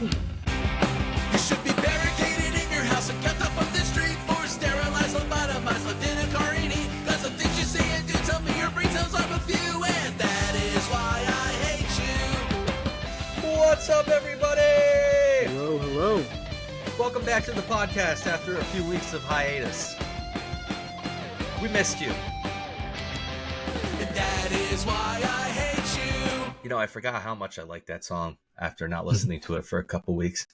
You should be barricaded in your house and kept off of the street for sterilized, lobotomized, left in a carini. That's the things you say and do. Tell me your brain cells off a few, and that is why I hate you. What's up, everybody? Hello, hello. Welcome back to the podcast after a few weeks of hiatus. We missed you. And that is why I hate you. You know, I forgot how much I like that song after not listening to it for a couple weeks.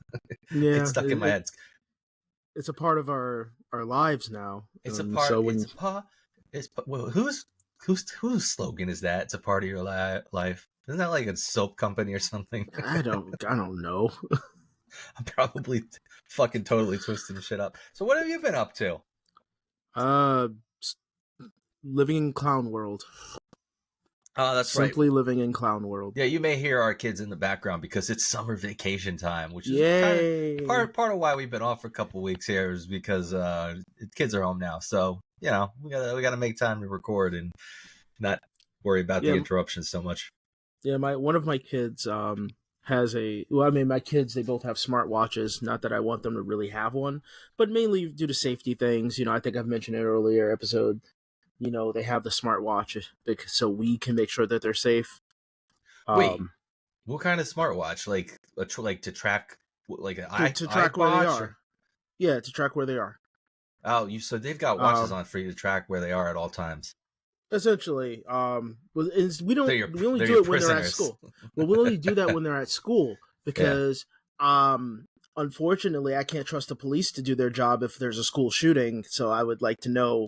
Yeah, It's stuck in my head. It's a part of our lives now. It's a part. So whose slogan is that? It's a part of your life. Isn't that like a soap company or something? I don't know. I'm probably fucking totally twisting shit up. So what have you been up to? Living in clown world. Oh, that's Simply living in clown world. Yeah, you may hear our kids in the background because it's summer vacation time, which is Yay. part of why we've been off for a couple weeks here is because kids are home now. So, you know, we gotta make time to record and not worry about the interruptions so much. Yeah, one of my kids has my kids, they both have smartwatches. Not that I want them to really have one, but mainly due to safety things. You know, I think I've mentioned it earlier episode. You know, they have the smartwatch so we can make sure that they're safe. Wait, what kind of smartwatch? Like to track, like an to track where they are. Yeah, to track where they are. Oh, so they've got watches on for you to track where they are at all times. Essentially, we only do it when they're at school. Well, we only do that when they're at school because, unfortunately, I can't trust the police to do their job if there's a school shooting. So I would like to know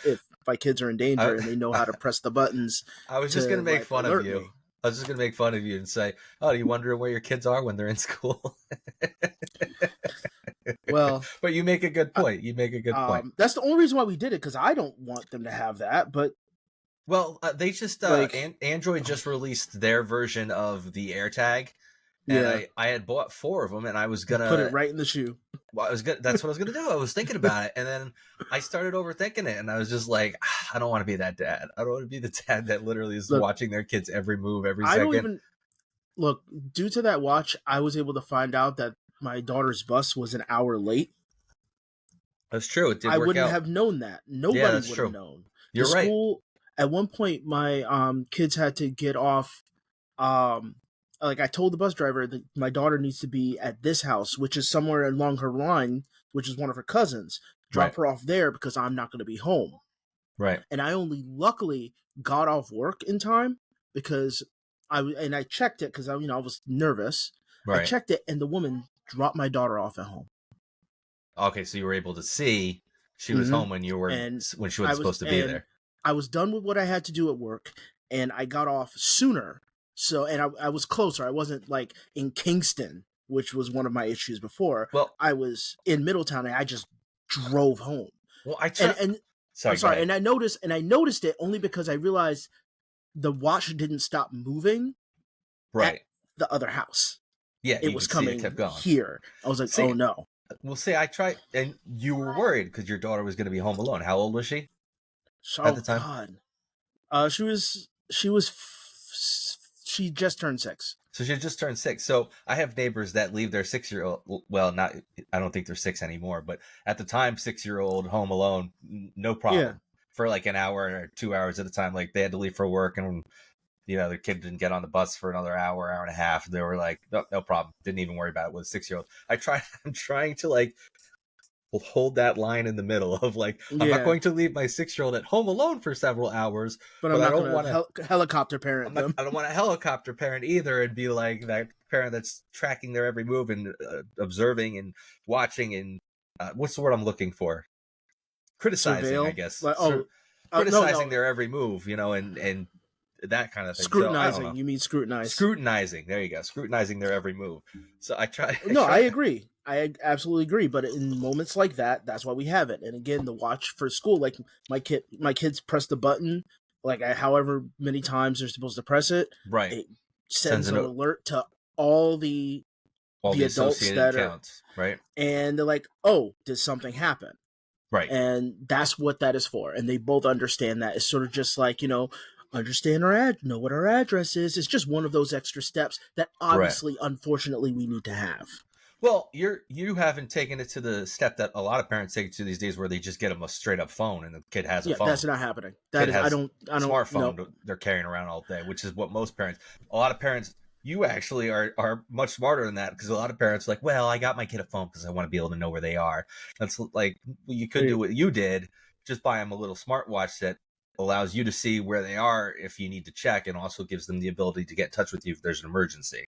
if my kids are in danger and they know how to press the buttons. I was just gonna make fun of you. I was just gonna make fun of you and say, "Oh, do you wonder where your kids are when they're in school?" Well, but you make a good point. Point. That's the only reason why we did it, because I don't want them to have that. But they just Android just released their version of the AirTag, and I had bought 4 of them, and I was gonna put it right in the shoe. Well, that's what I was gonna do. I was thinking about it, and then I started overthinking it, and I was just like, I don't want to be that dad. I don't want to be the dad that literally is watching their kids every move, every second. Due to that watch, I was able to find out that my daughter's bus was an hour late. That's true. It did work I wouldn't out. have known that. Nobody would have known. You're right. At one point, my kids had to get off. I told the bus driver that my daughter needs to be at this house, which is somewhere along her line, which is one of her cousins. Drop her off there because I'm not going to be home. Right. And I only luckily got off work in time because I checked it because I was nervous. Right. I checked it, and the woman dropped my daughter off at home. Okay, so you were able to see she was home when she wasn't supposed to be there. I was done with what I had to do at work, and I got off sooner. So, and I was closer. I wasn't like in Kingston, which was one of my issues before. Well, I was in Middletown, and I just drove home. Well, and I noticed it only because I realized the watch didn't stop moving. Right. At the other house. Yeah, it was coming here. I was like, oh no. Well, see, I tried, and you were worried because your daughter was going to be home alone. How old was she at the time? God. She just turned 6. So she just turned 6. So I have neighbors that leave their 6-year-old. Well, I don't think they're 6 anymore, but at the time, 6-year-old home alone, no problem for like an hour or 2 hours at a time. Like they had to leave for work, and their kid didn't get on the bus for another hour and a half. They were like, no problem. Didn't even worry about it with a 6-year-old. I'm trying to like hold that line in the middle of like, I'm not going to leave my 6-year-old at home alone for several hours, but I don't want to helicopter parent them. I don't want to helicopter parent either and be like that parent that's tracking their every move and observing and watching and what's the word I'm looking for? Criticizing, I guess. Criticizing their every move, and that kind of thing. Scrutinizing. So, you mean scrutinize? Scrutinizing. There you go. Scrutinizing their every move. So I try. I agree. I absolutely agree. But in moments like that, that's why we have it. And again, the watch for school, like my kids press the button, like however many times they're supposed to press it. Right. It sends an alert to all the adults that accounts, right? And they're like, "Oh, did something happen?" Right. And that's what that is for. And they both understand that. It's sort of just like, understand know what our address is. It's just one of those extra steps that obviously, unfortunately, we need to have. Well, you haven't taken it to the step that a lot of parents take it to these days, where they just get them a straight up phone and the kid has a phone. That's not happening. That is, I don't smartphone no. they're carrying around all day, which is what most parents. A lot of parents, you actually are much smarter than that, because a lot of parents are like, well, I got my kid a phone because I want to be able to know where they are. That's like, you could do what you did, just buy them a little smartwatch that allows you to see where they are if you need to check, and also gives them the ability to get in touch with you if there's an emergency.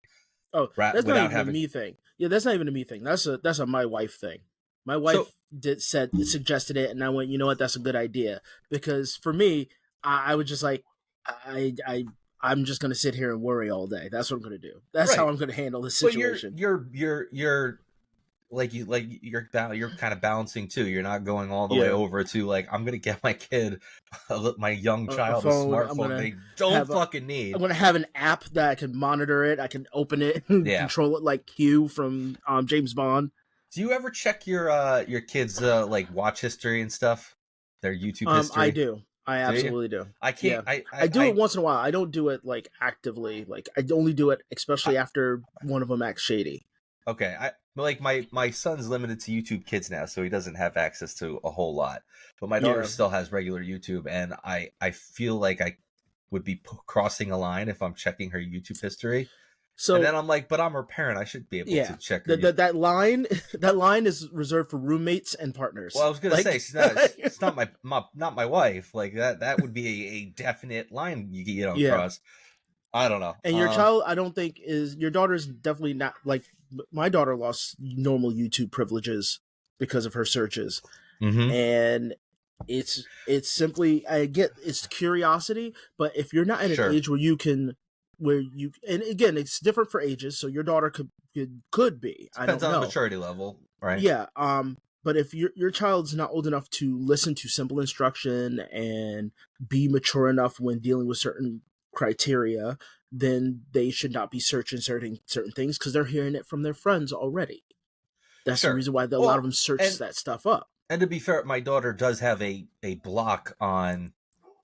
Oh, that's not even a me thing. Yeah, that's not even a me thing. That's a my wife thing. My wife suggested it, and I went, you know what, that's a good idea. Because for me, I would just like, I'm just gonna sit here and worry all day. That's what I'm gonna do. That's how I'm gonna handle this situation. But you're you're kind of balancing too. You're not going all the way over to like, I'm gonna get my kid, my young child, a smartphone they don't fucking need. I'm gonna have an app that I can monitor it. I can open it and control it like Q from James Bond. Do you ever check your kids' like watch history and stuff? Their YouTube history? I do. I absolutely do. I can't. Yeah. I do it once in a while. I don't do it like actively. Like, I only do it especially after one of them acts shady. Okay, my son's limited to YouTube Kids now, so he doesn't have access to a whole lot. But my daughter still has regular YouTube, and I feel like I would be crossing a line if I'm checking her YouTube history. So, and then I'm like, but I'm her parent. I should be able to check her. That line is reserved for roommates and partners. Well, I was gonna say, it's not my wife. Like that would be a definite line you don't cross. I don't know. And your child, I don't think your daughter's definitely not like my daughter lost normal YouTube privileges because of her searches, and it's simply, I get it's curiosity, but if you're not at an age where you can. And again, it's different for ages, so your daughter could be. Depends I don't know. On the maturity level, right? Yeah. But if your child's not old enough to listen to simple instruction and be mature enough when dealing with certain criteria, then they should not be searching certain things, because they're hearing it from their friends already. That's the reason why a lot of them search that stuff up. And to be fair, my daughter does have a block on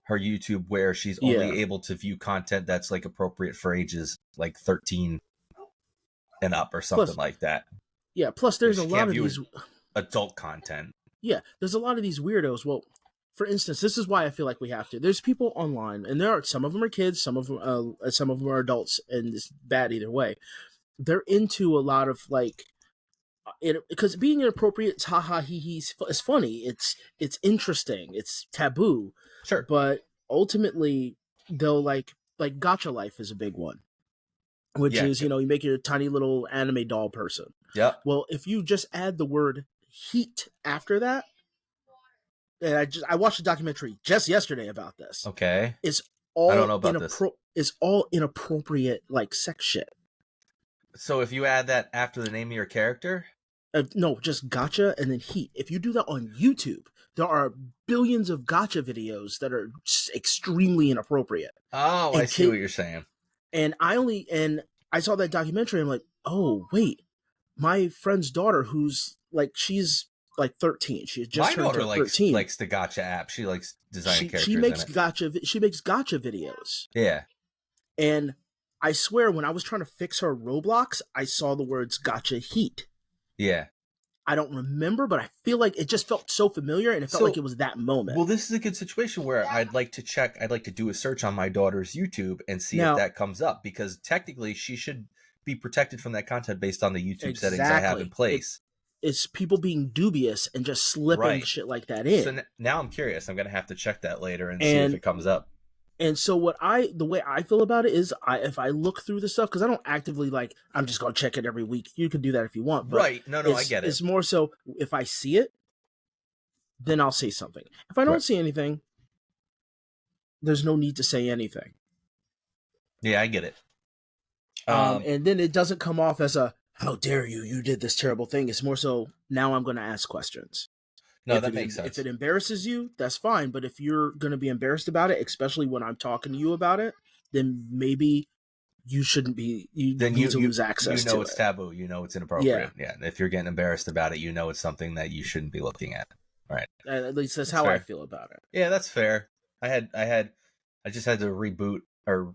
her YouTube where she's only able to view content that's like appropriate for ages like 13 and up or something like that. Yeah, plus there's a lot of these adult content. Yeah, there's a lot of these weirdos. Well, for instance, this is why I feel like we have to. There's people online, and some of them are kids, some of them are adults, and it's bad either way. They're into a lot of like, because being inappropriate, it's haha hee hee, it's funny, it's interesting, it's taboo. Sure. But ultimately, they'll like Gacha Life is a big one, which is, you make your tiny little anime doll person. Yeah. Well, if you just add the word heat after that, and I watched a documentary just yesterday about this. Okay. It's all I don't know about this. It's all inappropriate like sex shit. So if you add that after the name of your character? No, just gacha and then heat. If you do that on YouTube, there are billions of gacha videos that are extremely inappropriate. Oh, I see what you're saying. And I saw that documentary, and I'm like, oh, wait. My friend's daughter, who's like, she's like 13. She just turned 13. likes the gacha app. She likes designing characters. She makes gacha videos. Yeah. And I swear, when I was trying to fix her Roblox, I saw the words gacha heat. Yeah. I don't remember, but I feel like it just felt so familiar, and it felt like it was that moment. Well, this is a good situation where I'd like to do a search on my daughter's YouTube and see if that comes up, because technically she should be protected from that content based on the YouTube settings I have in place. It's people being dubious and just slipping shit like that in. So now I'm curious. I'm going to have to check that later and see if it comes up. And so the way I feel about it is, if I look through the stuff, because I don't actively I'm just going to check it every week. You can do that if you want. But right. No, I get it. It's more so if I see it, then I'll say something. If I don't see anything, there's no need to say anything. Yeah, I get it. And then it doesn't come off as a, how dare you, you did this terrible thing. It's more so, now I'm going to ask questions. No, that makes sense. If it embarrasses you, that's fine. But if you're going to be embarrassed about it, especially when I'm talking to you about it, then maybe you shouldn't be. You need to lose access to it. You know it's taboo. You know it's inappropriate. Yeah. If you're getting embarrassed about it, you know it's something that you shouldn't be looking at. All right. At least that's how I feel about it. Yeah, that's fair. I had I just had to reboot or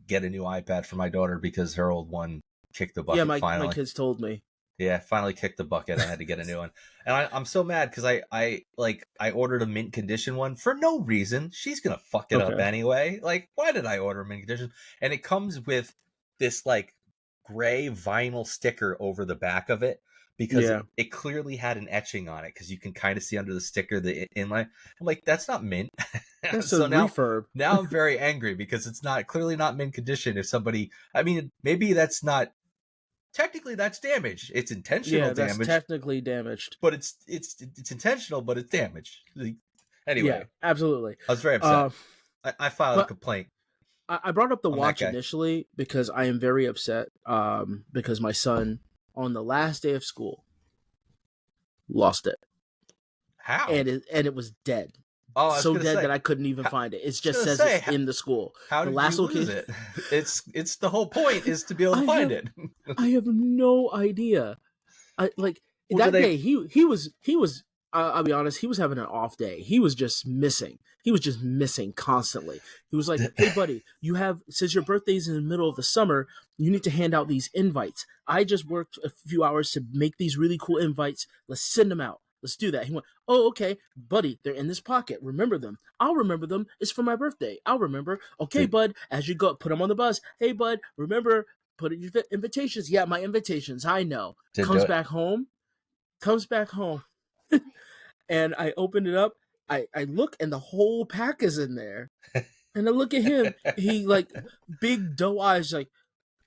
get a new iPad for my daughter because her old one kicked the Yeah, bucket my finally. kids told me. Yeah, finally kicked the bucket. I had to get a new one, and I'm so mad because I ordered a mint condition one for no reason. She's gonna fuck it up Okay. anyway. Like, why did I order a mint condition? And it comes with this like gray vinyl sticker over the back of it because Yeah. it clearly had an etching on it because you can kind of see under the sticker the inlay. I'm like, that's not mint. That's a So refurb. now I'm very angry because it's not clearly not mint condition. If somebody, I mean, maybe that's not technically that's damage. It's intentional Yeah, that's damage, technically damaged. but it's intentional, but it's damage. Yeah, Anyway, absolutely. I was very upset. I filed a But complaint I brought up the on that watch guy. initially because I am very upset. Because my son on the last day of school lost it, How? and it was dead, Oh, I was so gonna dead say. that I couldn't even I find it. It was just gonna says say. it's in the school. How The did you last lose location. it? It's the whole point is to be able to I find have it. I have no idea. I like Well, do that they? day. He was. I'll be honest. He was having an off day. He was just missing. He was just missing constantly. He was like, "Hey, buddy, you have since your birthday's in the middle of the summer, you need to hand out these invites. I just worked a few hours to make these really cool invites. Let's send them out. Let's do that." He went, "Oh, okay, buddy. They're in this pocket. Remember them. I'll remember them. It's for my birthday. I'll remember. Okay, Did bud. As you go, put them on the bus. Hey, bud. Remember." Put in your invitations. Yeah, my invitations. I know. did do Comes it? back home. Comes back home. And I opened it up. I look and the whole pack is in there. And I look at him. He like big doe eyes. Like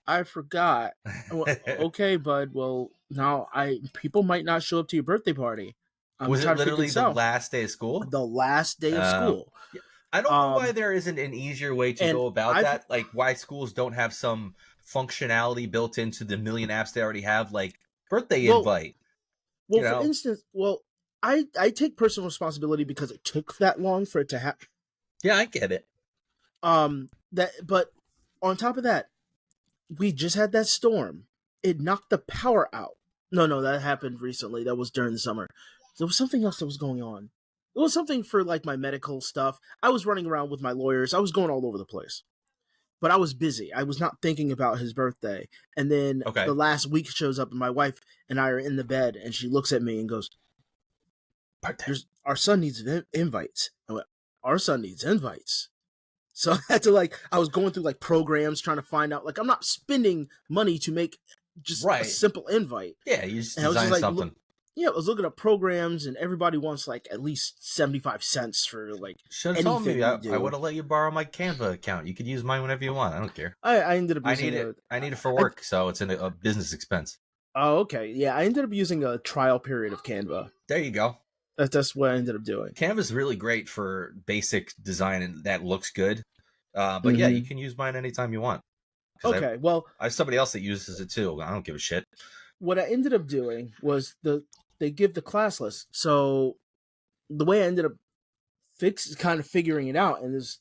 I forgot. I went, okay, bud. Well, now people might not show up to your birthday party. I'm Was it trying to figure literally this the out. last day of school? The last day of school. Yeah. I don't know why Um, there isn't an easier way to and go about I've that. Like why schools don't have some functionality built into the million apps they already have, like birthday well, invite. well, You for know? instance, I take personal responsibility because it took that long for it to happen. Yeah, I get it. But on top of that, we just had that storm. It knocked the power out. No, that happened recently. That was during the summer. There was something else that was going on. It was something for like my medical stuff. I was running around with my lawyers. I was going all over the place. But I was busy. I was not thinking about his birthday. And then Okay. the last week shows up and my wife and I are in the bed and she looks at me and goes, our son needs invites. I went, our son needs invites. So I had to I was going through like programs trying to find out, like I'm not spending money to make just a Right. simple invite. Yeah, you just And I was just design like, something. I was looking at programs and everybody wants like at least 75 cents for like Should have told anything me. we I do. would have let you borrow my Canva account. You could use mine whenever you want. I don't care. I ended up I using need it. I need it for I, work, so it's a business expense. oh, okay. Yeah, I ended up using a trial period of Canva. There you go. That's what I ended up doing. Canva's really great for basic design and that looks good. But yeah, you Mm-hmm. can use mine anytime you want. Okay, well, I have somebody else that uses it too. I don't give a shit. what I ended up doing was they give the class list. So the way I ended up kind of figuring it out, and is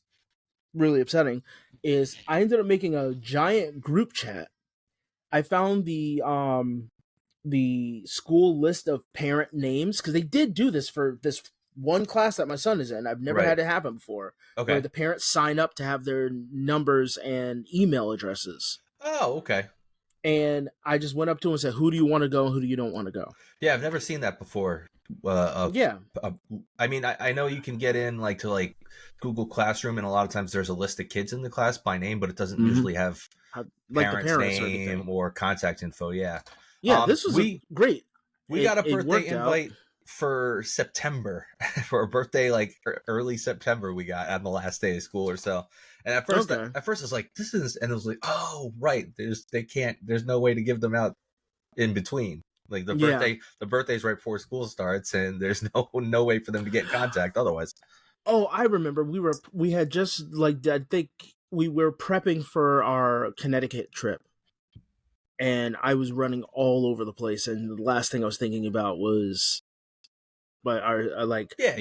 really upsetting, is I ended up making a giant group chat. I found the school list of parent names because they did do this for this one class that my son is in. I've never had it happen before. Okay. Where the parents sign up to have their numbers and email addresses. Oh, okay. And I just went up to him and said, "Who do you want to go and who do you don't want to go?" Yeah, I've never seen that before. Yeah. I mean, I know you can get in like Google Classroom, and a lot of times there's a list of kids in the class by name, but it doesn't usually have like parents' the parents name or contact info. Yeah. Yeah, this was great. We got a birthday invite out. for September for a birthday, like early September. We got on the last day of school or so. And at first it's like this is, and it was like, oh right, there's no way to give them out in between. Like the birthday's right before school starts, and there's no way for them to get in contact otherwise. Oh, I remember we had just I think we were prepping for our Connecticut trip. And I was running all over the place, and the last thing I was thinking about was you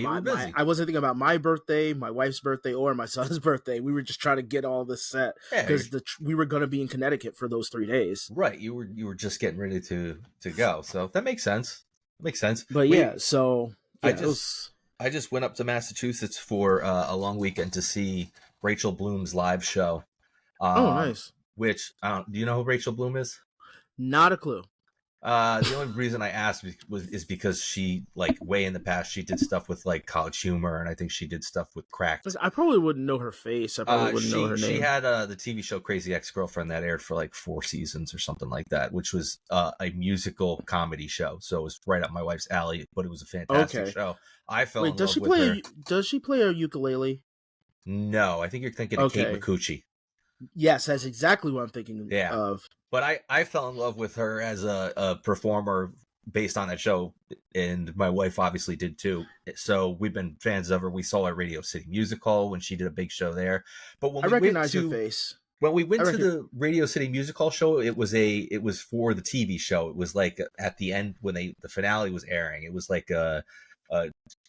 were busy. I wasn't thinking about my birthday, my wife's birthday, or my son's birthday. We were just trying to get all this set because we were going to be in Connecticut for those 3 days. Right, you were just getting ready to go, so that makes sense. But I just went up to Massachusetts for a long weekend to see Rachel Bloom's live show. Oh, nice. Which do you know who Rachel Bloom is? Not a clue. The only reason I asked is because she, like, way in the past, she did stuff with like College Humor, and I think she did stuff with Cracked. I probably wouldn't know her face. I probably wouldn't know her She name. had the TV show Crazy Ex-Girlfriend that aired for like 4 seasons or something like that, which was a musical comedy show. So it was right up my wife's alley, but it was a fantastic Okay. show. I fell Wait, in love with her. does she play a ukulele? No, I think you're thinking of Kate Okay. McCucci. Yes, that's exactly what I'm thinking Yeah. of. But I fell in love with her as a performer based on that show, and my wife obviously did too. So we've been fans of her. We saw her at Radio City Music Hall when she did a big show there. But I recognize your face. when we went to the Radio City Music Hall show, it was for the TV show. It was like at the end when the finale was airing. It was like a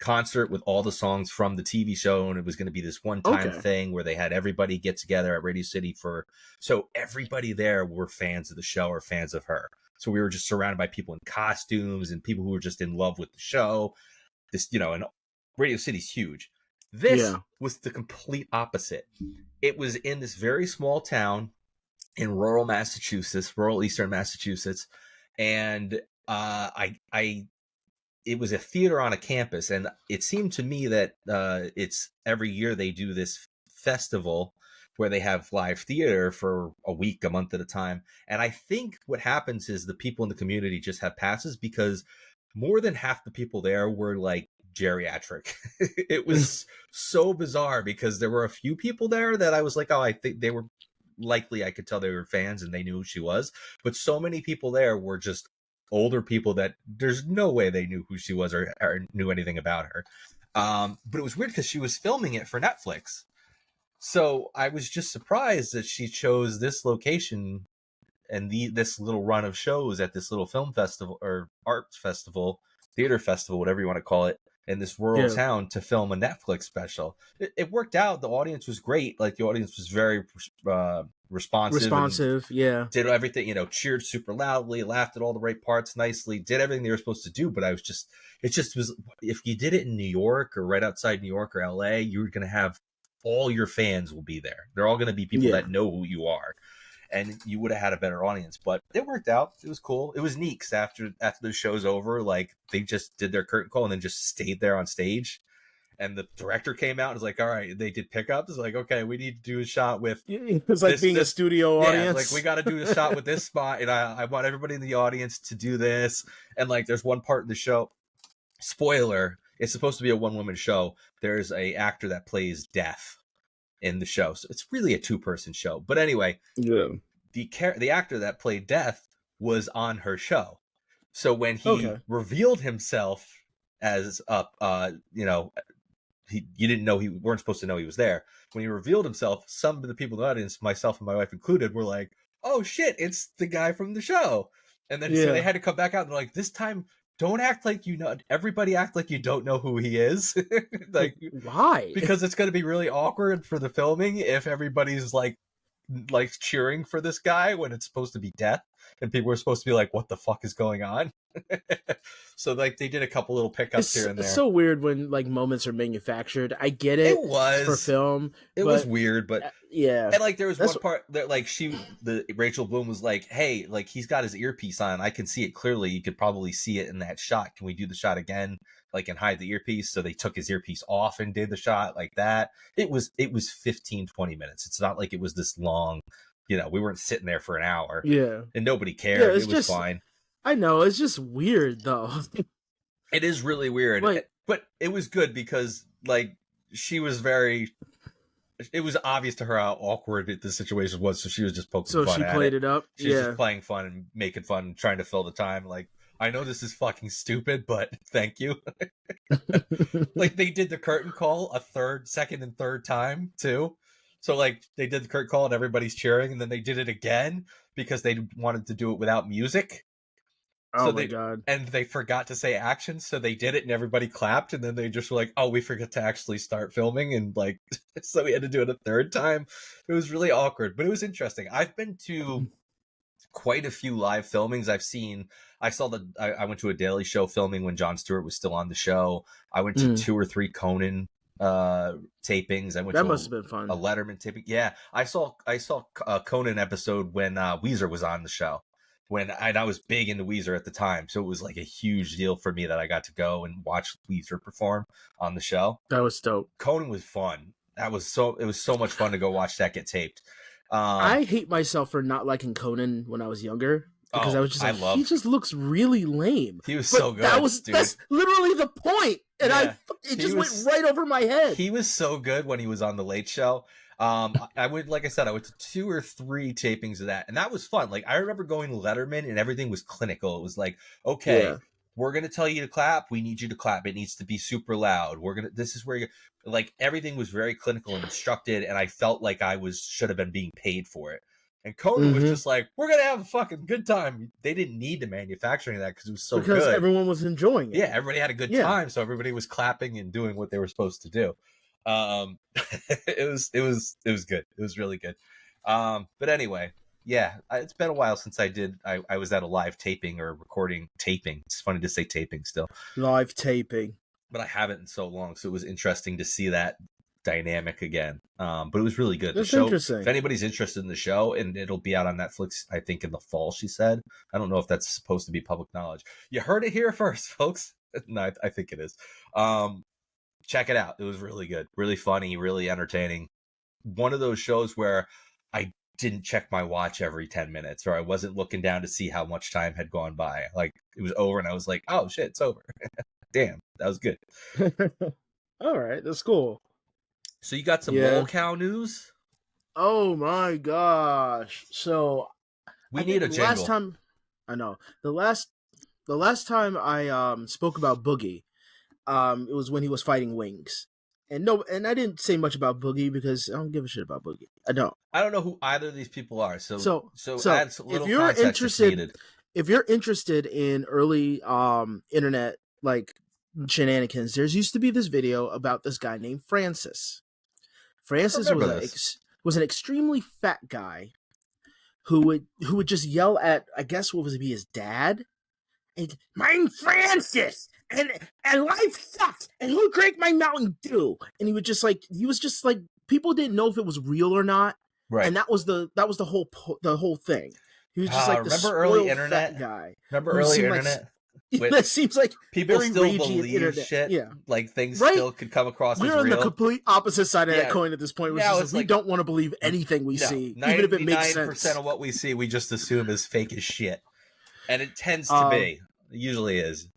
concert with all the songs from the TV show, and it was going to be this one-time thing where they had everybody get together at Radio City so everybody there were fans of the show or fans of her. So we were just surrounded by people in costumes and people who were just in love with the show. And Radio City's huge. This was the complete opposite. It was in this very small town in rural eastern Massachusetts, and it was a theater on a campus, and it seemed to me that it's every year they do this festival where they have live theater for a week, a month at a time. And I think what happens is the people in the community just have passes because more than half the people there were like geriatric. It was so bizarre because there were a few people there that I was like, oh, I think they were likely, I could tell they were fans and they knew who she was. But so many people there were just older people that there's no way they knew who she was or knew anything about her. But it was weird because she was filming it for Netflix. So I was just surprised that she chose this location and this little run of shows at this little film festival or arts festival, theater festival, whatever you want to call it, in this rural town to film a Netflix special. It worked out. The audience was great. Like, the audience was very responsive. Yeah. Did everything, cheered super loudly, laughed at all the right parts nicely, did everything they were supposed to do. But it just was, if you did it in New York or right outside New York or LA, you're going to have all your fans will be there. They're all going to be people that know who you are. And you would have had a better audience, but it worked out. It was cool. It was neat because after the show's over, like, they just did their curtain call and then just stayed there on stage. And the director came out and was like, all right, they did pickups. It's like, okay, we need to do a shot with. It's like being a studio audience. Like, we got to do a shot with this spot. And I want everybody in the audience to do this. And like, there's one part in the show, spoiler, it's supposed to be a one-woman show. There's a actor that plays Death in the show. So it's really a 2-person show. But anyway, the actor that played Death was on her show. So when he revealed himself as you didn't know, he weren't supposed to know he was there. When he revealed himself, some of the people in the audience, myself and my wife included, were like, oh shit, it's the guy from the show. And then so they had to come back out and they're like, this time, don't act like you know. Everybody act like you don't know who he is. Like, why? Because it's going to be really awkward for the filming if everybody's like cheering for this guy when it's supposed to be Death, and people are supposed to be like, what the fuck is going on? So like, they did a couple little pickups here and there. It's so weird when like moments are manufactured. I get it. It was for film. It was weird, but yeah. And like, there was one part that like Rachel Bloom was like, hey, like, he's got his earpiece on. I can see it clearly. You could probably see it in that shot. Can we do the shot again? Like, and hide the earpiece. So they took his earpiece off and did the shot like that. It was 15, 20 minutes. It's not like it was this long, we weren't sitting there for an hour. Yeah. And nobody cared. It was fine. I know. It's just weird though. It is really weird. Like, but it was good because like, she was it was obvious to her how awkward the situation was. So she was just poking fun at it. So she played it up. She was just playing fun and making fun and trying to fill the time. Like, I know this is fucking stupid, but thank you. Like, they did the curtain call second and third time too. So like, they did the curtain call and everybody's cheering, and then they did it again because they wanted to do it without music. Oh my god. And they forgot to say action, so they did it and everybody clapped, and then they just were like, oh, we forgot to actually start filming, and like, so we had to do it a third time. It was really awkward, but it was interesting. I've been to quite a few live filmings. I went to a Daily Show filming when Jon Stewart was still on the show. I went to 2 or 3 Conan tapings. I went That to must have been fun. a Letterman taping. Yeah, I saw a Conan episode when Weezer was on the show. When I was big into Weezer at the time, so it was like a huge deal for me that I got to go and watch Weezer perform on the show. That was dope. Conan was fun. It was so much fun to go watch that get taped. I hate myself for not liking Conan when I was younger because I was just like, he just looks really lame. He was so good. That's literally the point, and it just went right over my head. He was so good when he was on the Late Show. I went to 2 or 3 tapings of that, and that was fun. Like I remember going to Letterman, and everything was clinical. It was like, okay, we're gonna tell you to clap. We need you to clap. It needs to be super loud. This is where you like everything was very clinical and instructed, and I felt like I should have been being paid for it. And Conan was just like, we're gonna have a fucking good time. They didn't need to manufacture that because it was so good. Because everyone was enjoying it. Yeah, everybody had a good time, so everybody was clapping and doing what they were supposed to do. It was good. It was really good. But anyway, yeah, it's been a while since I was at a live taping or recording taping. It's funny to say taping still. Live taping. But I haven't in so long, so it was interesting to see that dynamic again. But it was really good. That's interesting. If anybody's interested in the show, and it'll be out on Netflix, I think in the fall, she said. I don't know if that's supposed to be public knowledge. You heard it here first, folks. No, I think it is. Check it out. It was really good, really funny, really entertaining. One of those shows where I didn't check my watch every 10 minutes, or I wasn't looking down to see how much time had gone by. Like it was over and I was like, oh shit, it's over. Damn, that was good. All right, that's cool. So you got some lol cow news? Oh my gosh. So we need a jingle. The last time I spoke about Boogie, it was when he was fighting Wings. And I didn't say much about Boogie because I don't give a shit about Boogie. I don't know who either of these people are. So if you're interested in early internet like shenanigans, there's used to be this video about this guy named Francis. Francis was an extremely fat guy who would just yell at, I guess what was it be his dad? And, I'm Francis, and life sucks, and who drank my Mountain Dew? And he was just like people didn't know if it was real or not, right? And that was the whole thing. He was just like the remember early internet fat guy. Remember early internet? That seems like people still believe shit. Yeah, like things still could come across. We're on the complete opposite side of that coin at this point. We don't want to believe anything we see, even if it makes sense. 99% of what we see, we just assume is fake as shit, and it tends to be. It usually is.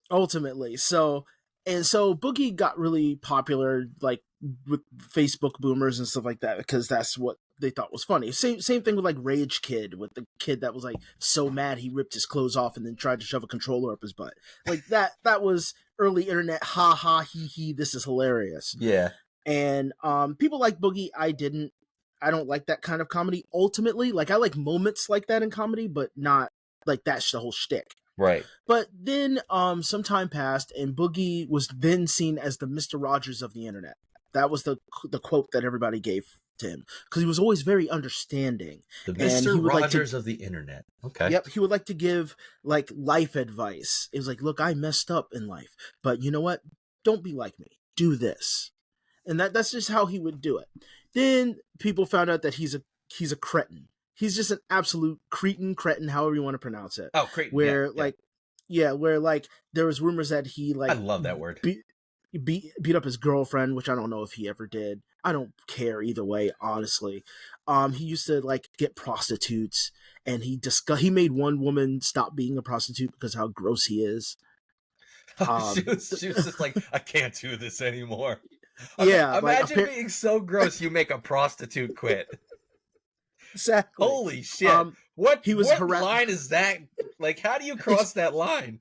Ultimately, so Boogie got really popular, like with Facebook boomers and stuff like that, because that's what they thought was funny. Same thing with like Rage Kid, with the kid that was like so mad he ripped his clothes off and then tried to shove a controller up his butt. Like that was early internet. Ha ha he he. This is hilarious. Yeah. And people like Boogie. I don't like that kind of comedy. Ultimately, like I like moments like that in comedy, but not like that's the whole shtick. Right. But then some time passed, and Boogie was then seen as the Mr. Rogers of the internet. That was the quote that everybody gave to him, because he was always very understanding. The Mr. Rogers of the internet. Okay. Yep. He would like to give like life advice. It was like, look, I messed up in life, but you know what? Don't be like me. Do this. And that's just how he would do it. Then people found out that he's a cretin. He's just an absolute cretin, however you want to pronounce it. Oh, cretin. Where where there was rumors that he like. I love that word. Beat up his girlfriend, which I don't know if he ever did. I don't care either way, honestly. He used to like get prostitutes, and he made one woman stop being a prostitute because how gross he is. She was just like, I can't do this anymore. Yeah, imagine being so gross you make a prostitute quit. Exactly. Holy shit! What line is that? Like, how do you cross that line?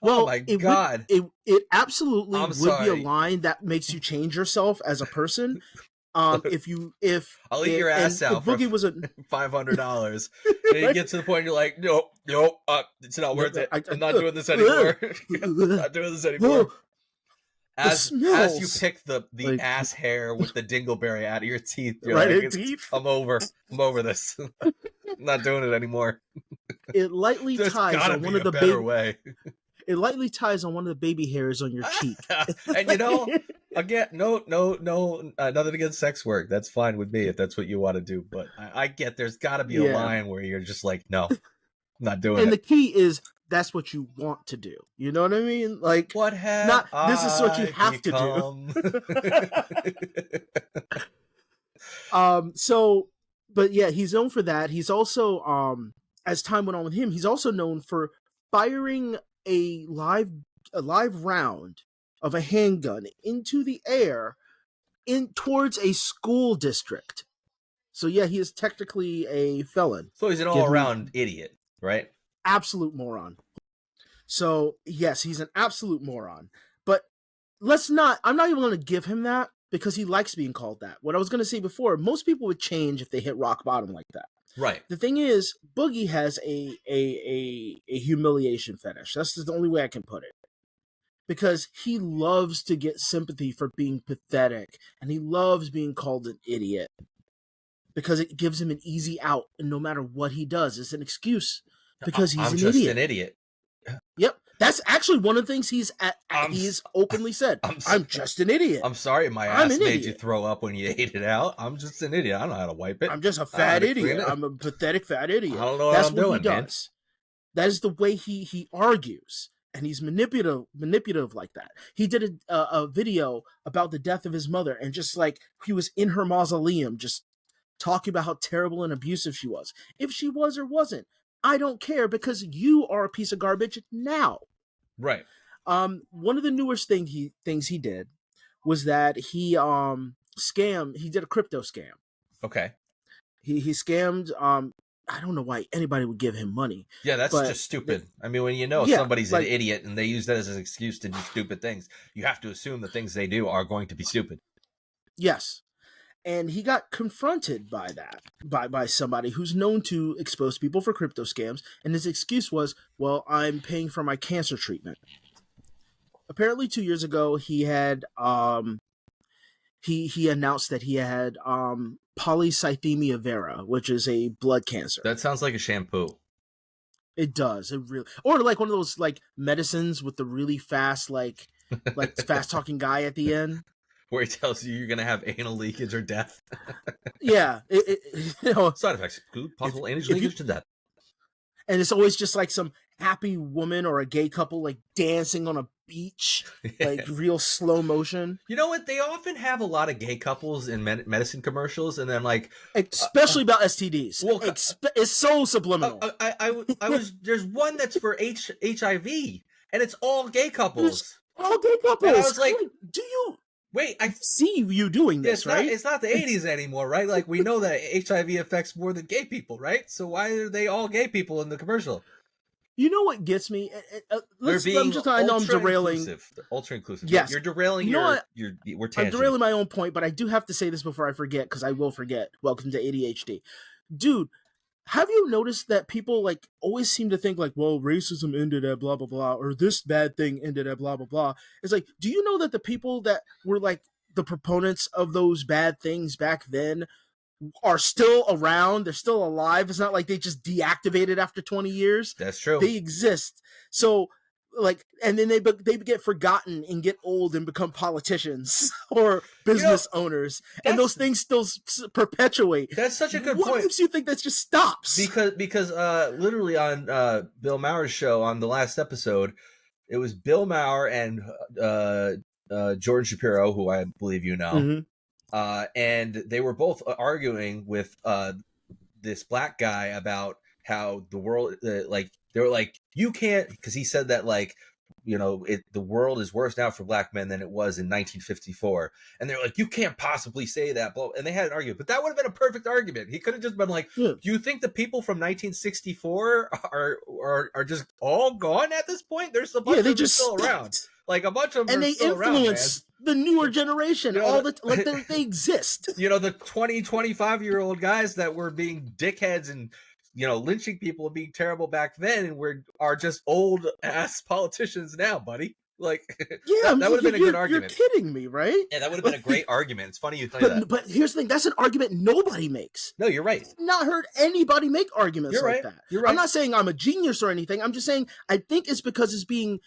Well, oh my god! It absolutely would be a line that makes you change yourself as a person. If I'll eat your ass out for $500, and you get to the point you're like, nope, it's not worth it. I'm not doing this anymore. Not doing this anymore. As you pick the like, ass hair with the dingleberry out of your teeth, you're like, I'm over this. I'm not doing it anymore. It lightly ties on one of the better way. It lightly ties on one of the baby hairs on your cheek. And Again, no, nothing against sex work. That's fine with me if that's what you want to do. But I get there's got to be a Yeah. line where you're just like, no, I'm not doing And it. the key is that's what you want to do. You know what I mean? Like, What have not this is what you I have to do. become? So, but yeah, he's known for that. He's also, as time went on with him, he's also known for firing a live round of a handgun into the air in towards a school district. So yeah, he is technically a felon. So he's an Give me all-around idiot, right? absolute moron. So yes, he's an absolute moron. But I'm not even going to give him that because he likes being called that. What I was going to say before, most people would change if they hit rock bottom like that. Right. The thing is, Boogie has a humiliation fetish. That's the only way I can put it. Because he loves to get sympathy for being pathetic, and he loves being called an idiot. Because it gives him an easy out, and no matter what he does, it's an excuse. Because he's I'm an just idiot. an idiot. Yep. That's actually one of the things he's openly said. I'm just an idiot. I'm sorry my ass made you throw up when you ate it out. I'm just an idiot. I don't know how to wipe it. I'm just a fat idiot. I'm a pathetic fat idiot. I don't know what That's I'm what doing, he does. man. That is the way he argues, and he's manipulative like that. He did a video about the death of his mother, and just like he was in her mausoleum, just talking about how terrible and abusive she was. If she was or wasn't, I don't care because you are a piece of garbage now. Right. One of the newest things he did was that he did a crypto scam. Okay. He scammed I don't know why anybody would give him money. Yeah, that's just stupid. I mean, when you know somebody's an idiot and they use that as an excuse to do stupid things, you have to assume the things they do are going to be stupid. Yes. And he got confronted by that, by somebody who's known to expose people for crypto scams, and his excuse was, well, I'm paying for my cancer treatment. Apparently 2 years ago he had he announced that he had polycythemia vera, which is a blood cancer. That sounds like a shampoo. It does. It really, or like one of those like medicines with the really fast like fast talking guy at the end. Where he tells you you're going to have anal leakage or death. Yeah. Side effects include possible anal leakage to death. And it's always just like some happy woman or a gay couple like dancing on a beach, like real slow motion. You know what? They often have a lot of gay couples in medicine commercials, and then like especially about STDs. Well, it's so subliminal. There's one that's for HIV, and it's all gay couples. All gay couples. And I was like, do you? Wait, I see you doing this, right? It's not the 80s anymore, right? Like, we know that HIV affects more than gay people, right? So why are they all gay people in the commercial? You know what gets me? I know I'm derailing. Ultra inclusive. Yes. You're derailing we're tangent. I'm derailing my own point, but I do have to say this before I forget, because I will forget. Welcome to ADHD. Dude, have you noticed that people like always seem to think like, well, racism ended at blah blah blah, or this bad thing ended at blah blah blah? It's like, do you know that the people that were like the proponents of those bad things back then are still around? They're still alive. It's not like they just deactivated after 20 years. That's true. They exist. So like, and then they get forgotten and get old and become politicians or business owners, and those things still perpetuate. That's such a good point. What makes you think that just stops? Because literally on Bill Maher's show on the last episode, it was Bill Maher and Jordan Shapiro, who I believe you know, mm-hmm. And they were both arguing with this black guy about how the world they were like, you can't, because he said that like, you know, the world is worse now for black men than it was in 1954, and they're like, you can't possibly say that, and they had an argument, but that would have been a perfect argument. He could have just been like, do you think the people from 1964 are just all gone at this point? There's a bunch of them still around, like a bunch of them, and they influence the newer generation. You know, they exist. You know, the 25-year-old guys that were being dickheads and, you know, lynching people and being terrible back then, and are just old ass politicians now, buddy. Like, yeah, that would have been a good argument. You're kidding me, right? Yeah, that would have been a great argument. It's funny you say that. But here's the thing: that's an argument nobody makes. No, you're right. I've not heard anybody make arguments like that. You're right. I'm not saying I'm a genius or anything. I'm just saying I think it's because it's being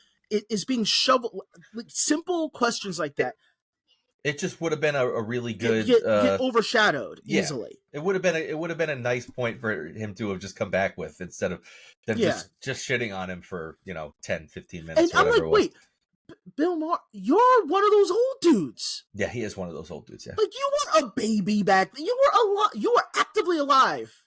shoveled. Like, simple questions like that It just would have been a really good get overshadowed easily. It would have been a nice point for him to have just come back with, instead of them just shitting on him for 10, 15 minutes. And I'm like, wait, Bill Maher, you're one of those old dudes. Yeah, he is one of those old dudes. Yeah, like you were a baby back then. You were actively alive.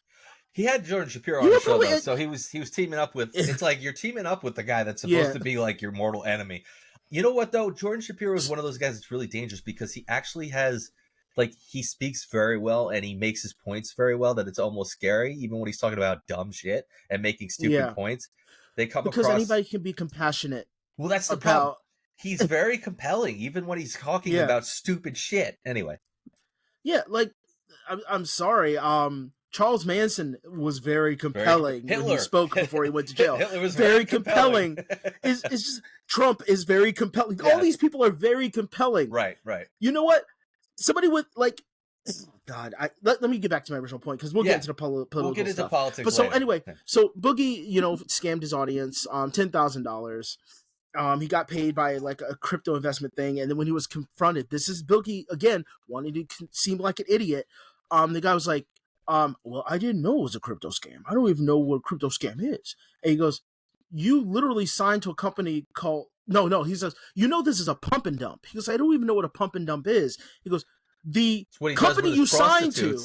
He had Jordan Shapiro on the show, though, so he was teaming up with. It's like you're teaming up with the guy that's supposed to be like your mortal enemy. You know what, though? Jordan Shapiro is one of those guys that's really dangerous because he actually has, like, he speaks very well and he makes his points very well, that it's almost scary, even when he's talking about dumb shit and making stupid points. They come because across... anybody can be compassionate. Well, that's the problem. He's very compelling, even when he's talking about stupid shit. Anyway. Yeah, like, I'm sorry. Charles Manson was very compelling when he spoke before he went to jail. Hitler was very compelling. It's just Trump is very compelling. Yeah. All these people are very compelling. Right. You know what? Somebody with like, God, let me get back to my original point because we'll get into the political We'll get into stuff. politics. But later. So anyway, so Boogie, scammed his audience, $10,000. He got paid by like a crypto investment thing, and then when he was confronted, this is Boogie again wanting to seem like an idiot. The guy was like, well, I didn't know it was a crypto scam. I don't even know what a crypto scam is. And he goes, you literally signed to a company called, no, he says, this is a pump and dump. He goes, I don't even know what a pump and dump is. He goes, the company you signed to.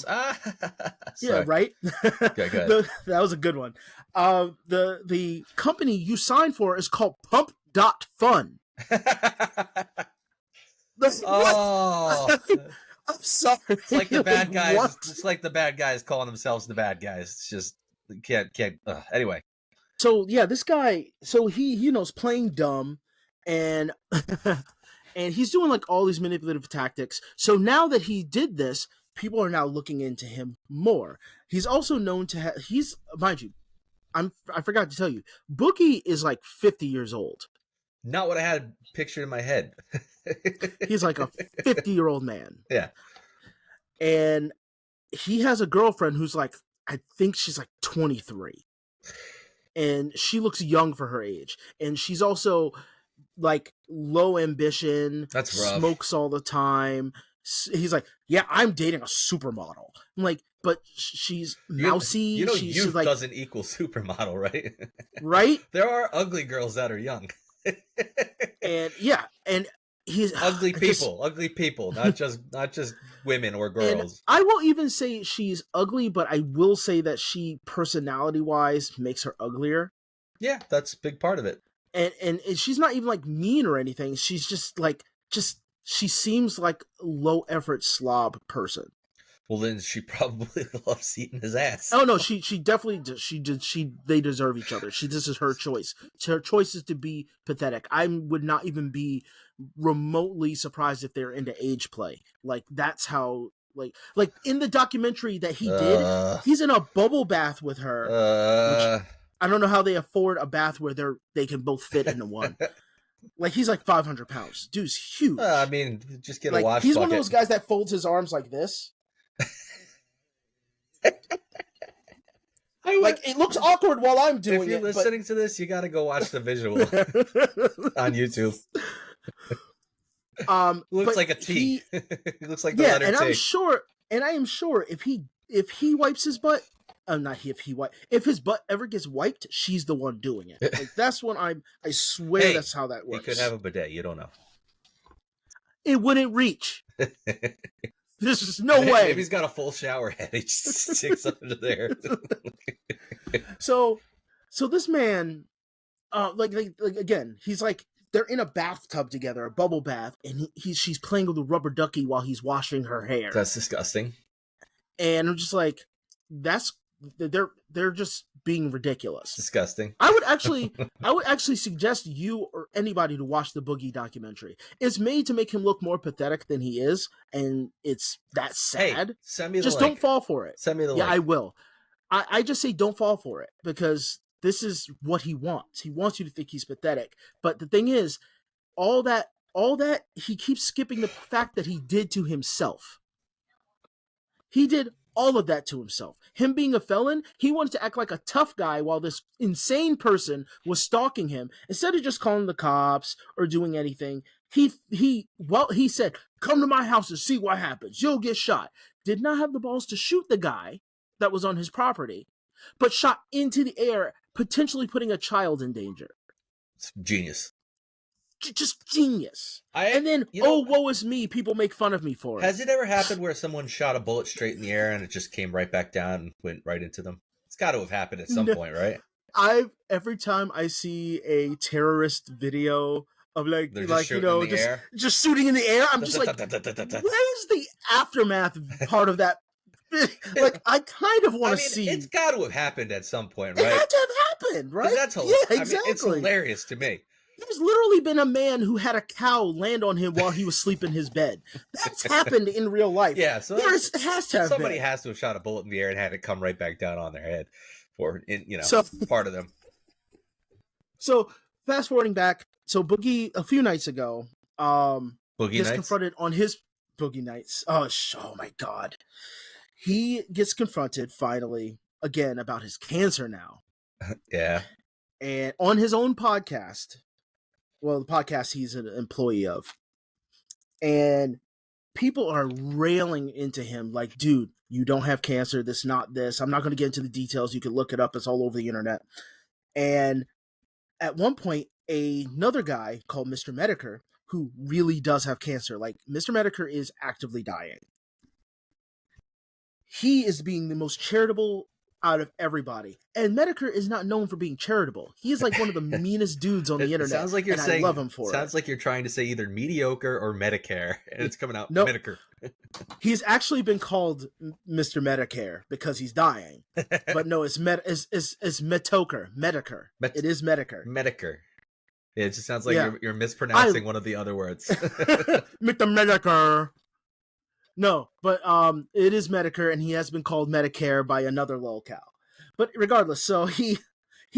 Yeah, right? Okay, good. That was a good one. The company you signed for is called Pump.Fun. Oh. I'm sorry. It's like the bad guys. It's like the bad guys calling themselves the bad guys. It's just can't. Anyway. So yeah, this guy. So he's playing dumb, and and he's doing like all these manipulative tactics. So now that he did this, people are now looking into him more. He's also known to have. Mind you, I forgot to tell you, Boogie is like 50 years old. Not what I had pictured in my head. He's like a 50-year-old man. Yeah. And he has a girlfriend who's like, I think she's like 23. And she looks young for her age. And she's also like low ambition. That's rough. Smokes all the time. He's like, yeah, I'm dating a supermodel. I'm like, but she's mousy. She's youth like, doesn't equal supermodel, right? Right? There are ugly girls that are young. And he's ugly people, not just women or girls. And I won't even say she's ugly, but I will say that she personality-wise makes her uglier. Yeah, that's a big part of it. And she's not even like mean or anything. She's just she seems like a low effort slob person. Well, then she probably loves eating his ass. Oh no, she definitely they deserve each other. This is her choice. Her choice is to be pathetic. I would not even be remotely surprised if they're into age play. Like that's how like in the documentary that he did, he's in a bubble bath with her. Which I don't know how they afford a bath where they can both fit into one. Like he's like 500 pounds. Dude's huge. I mean, just get a wash He's bucket. one of those guys that folds his arms like this. It looks awkward while I'm doing it. If you're listening to this, you got to go watch the visual on YouTube. Looks like a T. It looks like the letter and T. I am sure if he wipes his butt, if his butt ever gets wiped, she's the one doing it. Like that's when I swear that's how that works. He could have a bidet. You don't know. It wouldn't reach. There's just no way. Maybe he's got a full shower head. He just sticks under there. So this man, like again, he's like they're in a bathtub together, a bubble bath, and she's playing with a rubber ducky while he's washing her hair. That's disgusting. And I'm just like, they're just being ridiculous. Disgusting. I would actually suggest you or anybody to watch the Boogie documentary. It's made to make him look more pathetic than he is, and it's that sad. Hey, send me the just link. don't fall for it. Send me the link. Yeah, I will. I just say don't fall for it because this is what he wants. He wants you to think he's pathetic. But the thing is, all that he keeps skipping the fact that he did to himself. He did all of that to himself. Him being a felon, he wanted to act like a tough guy while this insane person was stalking him. Instead of just calling the cops or doing anything, he said, "Come to my house and see what happens. You'll get shot." Did not have the balls to shoot the guy that was on his property, but shot into the air, potentially putting a child in danger. It's genius. Just genius. And then, woe is me. People make fun of me for it. Has it ever happened where someone shot a bullet straight in the air and it just came right back down and went right into them? It's got to have happened at some point, right? Every time I see a terrorist video of just shooting in the air, I'm just like, where's the aftermath part of that? I kind of want to see. It's got to have happened at some point, right? It had to have happened, right? That's hilarious. Yeah, exactly. It's hilarious to me. There's literally been a man who had a cow land on him while he was asleep in his bed. That's happened in real life. Yeah, so it has to have somebody been. has to have shot a bullet in the air and had it come right back down on their head, part of them. So fast forwarding back, so Boogie a few nights ago, gets confronted on his Boogie Nights. Oh my God, he gets confronted finally again about his cancer now. Yeah, and on his own podcast. Well, the podcast he's an employee of. And people are railing into him like, dude, you don't have cancer. This, not this. I'm not going to get into the details. You can look it up. It's all over the internet. And at one point, another guy called Mr. Medicare, who really does have cancer, like Mr. Medicare is actively dying. He is being the most charitable out of everybody, and Medicare is not known for being charitable. He is like one of the meanest dudes on the internet. Sounds like you're saying. I love him for it. Sounds like you're trying to say either mediocre or Medicare, and it's coming out Medicare. He's actually been called Mr. Medicare because he's dying, but no, it's Medicare. It is Medicare. Medicare. Yeah, it just sounds like you're mispronouncing one of the other words. Mr. Medicare. No, but it is Medicare, and he has been called Medicare by another lolcow. But regardless, so he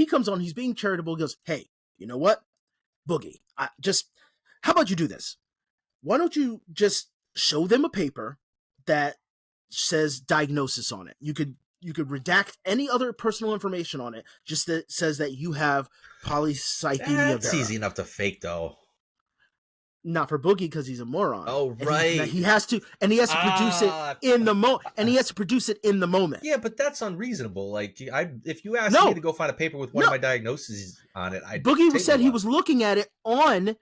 comes on, he's being charitable, goes, "Hey, you know what, Boogie? How about you do this? Why don't you just show them a paper that says diagnosis on it? You could redact any other personal information on it, just that says that you have polycythemia vera." That's easy enough to fake, though. Not for Boogie because he's a moron. Oh, right. He has to produce it in the moment. And he has to produce it in the moment. Yeah, but that's unreasonable. Like, if you asked me to go find a paper with one of my diagnoses on it, Boogie said he was looking at it on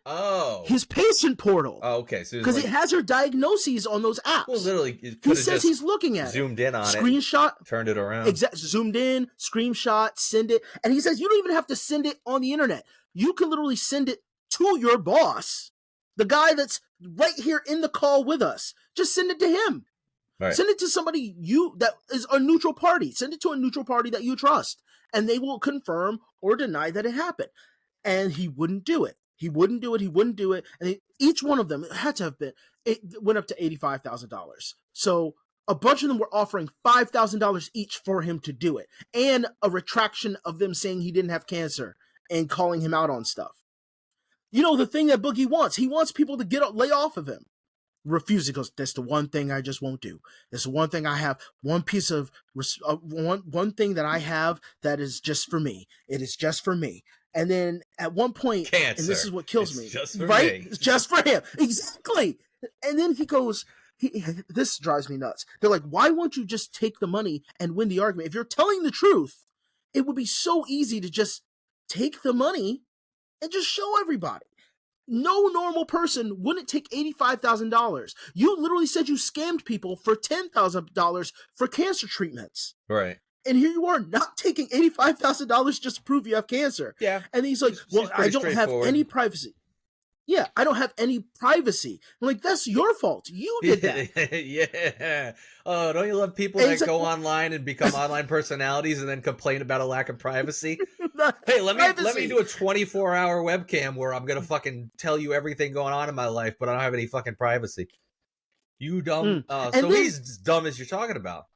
his patient portal. Oh, okay. Because it has her diagnoses on those apps. Well, literally, he says he's looking at zoomed in on screenshot, turned it around, zoomed in, screenshot, send it, and he says you don't even have to send it on the internet. You can literally send it to your boss. The guy that's right here in the call with us. Just send it to him. Right. Send it to somebody that is a neutral party. Send it to a neutral party that you trust. And they will confirm or deny that it happened. And he wouldn't do it. He wouldn't do it. And each one of them, it went up to $85,000. So a bunch of them were offering $5,000 each for him to do it. And a retraction of them saying he didn't have cancer and calling him out on stuff. You know, the thing that Boogie wants. He wants people to lay off of him. Refuses. He goes, "That's the one thing I just won't do. That's the one thing I have. One piece of one thing that I have that is just for me. It is just for me." And then at one point, cancer. And this is what kills me. Just for right? Me. It's just for him. Exactly. And then he goes, this drives me nuts. They're like, "Why won't you just take the money and win the argument? If you're telling the truth, it would be so easy to just take the money and just show everybody. No normal person wouldn't take $85,000. You literally said you scammed people for $10,000 for cancer treatments. Right. And here you are not taking $85,000 just to prove you have cancer." Yeah. And he's like, "Well, I don't have any privacy." Yeah, "I don't have any privacy." I'm like, "That's your fault. You did that." Yeah. Oh, don't you love people that go online and become online personalities and then complain about a lack of privacy? Hey, let me do a 24-hour webcam where I'm gonna fucking tell you everything going on in my life, but I don't have any fucking privacy. You dumb. He's as dumb as you're talking about.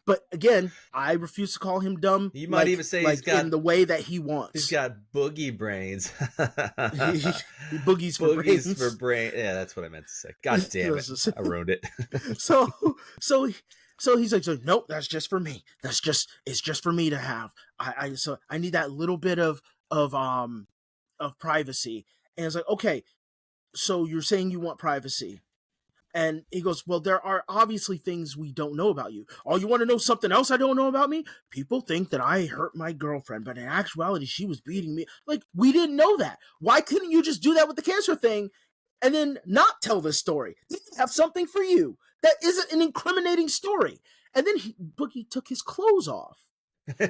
But again, I refuse to call him dumb. You might even say he's got in the way that he wants. He's got boogie brains. Boogies for brains. For brain. Yeah, that's what I meant to say. God damn it! I ruined it. So he's like, "Nope, that's just for me. It's just for me to have. I need that little bit of privacy." And it's like, okay, so you're saying you want privacy. And he goes, well, there are obviously things we don't know about you. Oh, you want to know something else I don't know about me? People think that I hurt my girlfriend, but in actuality, she was beating me. Like, we didn't know that. Why couldn't you just do that with the cancer thing and then not tell this story? Have something for you that isn't an incriminating story. And then Boogie took his clothes off.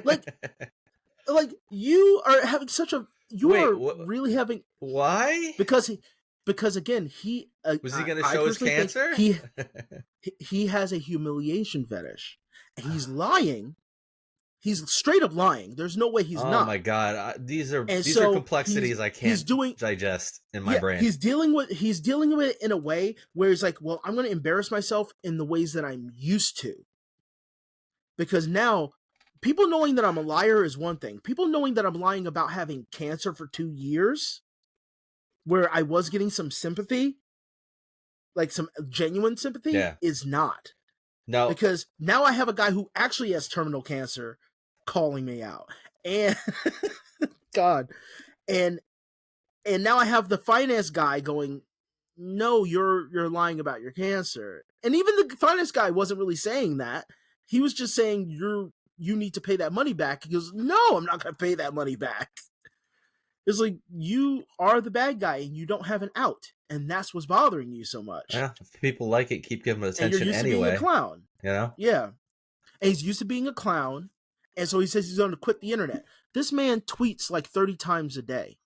Like you are having such a... really having... Why? Because again, he was he going to show his cancer? He has a humiliation fetish. And he's lying. He's straight up lying. There's no way he's not. Oh my god, these are complexities I can't digest in my brain. He's dealing with it in a way where he's like, well, I'm going to embarrass myself in the ways that I'm used to. Because now, people knowing that I'm a liar is one thing. People knowing that I'm lying about having cancer for 2 years, where I was getting some sympathy, like some genuine sympathy, is not. No. Because now I have a guy who actually has terminal cancer calling me out. And God. And now I have the finance guy going, no, you're lying about your cancer. And even the finance guy wasn't really saying that. He was just saying you need to pay that money back. He goes, no, I'm not going to pay that money back. It's like, you are the bad guy and you don't have an out. And that's what's bothering you so much. Yeah, if people like it, keep giving it attention and you're used anyway. To being a clown. You know? Yeah. And he's used to being a clown. And so he says he's going to quit the internet. This man tweets like 30 times a day.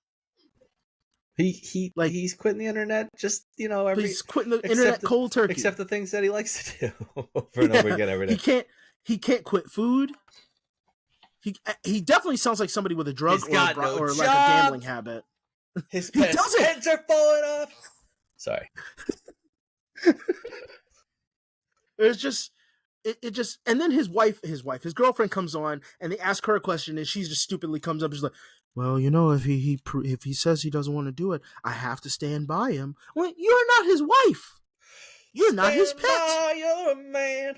He's quitting the internet just, he's quitting the internet cold turkey. Except the things that he likes to do over and over again every day. He can't quit food. He definitely sounds like somebody with a drug or like a gambling habit. His pants are falling off. Sorry. It's just it just, and then his girlfriend comes on and they ask her a question and she just stupidly comes up and she's like, well, if he says he doesn't want to do it, I have to stand by him. Well, you're not his wife. You're not his pet. You're a man.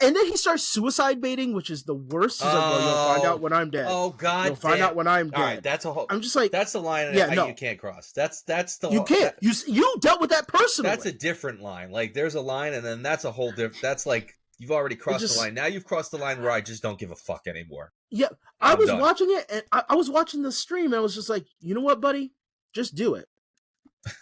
And then he starts suicide baiting, which is the worst. He's like, well, you'll find out when I'm dead. Oh, God. You'll find out when I'm dead. All right, that's a whole... I'm just like... That's the line you can't cross. That's the... You can't. You dealt with that personally. That's a different line. Like, there's a line, and then that's a whole different... That's like, you've already crossed the line. Now you've crossed the line where I just don't give a fuck anymore. Yeah. I was watching it, and I was watching the stream, and I was just like, you know what, buddy? Just do it.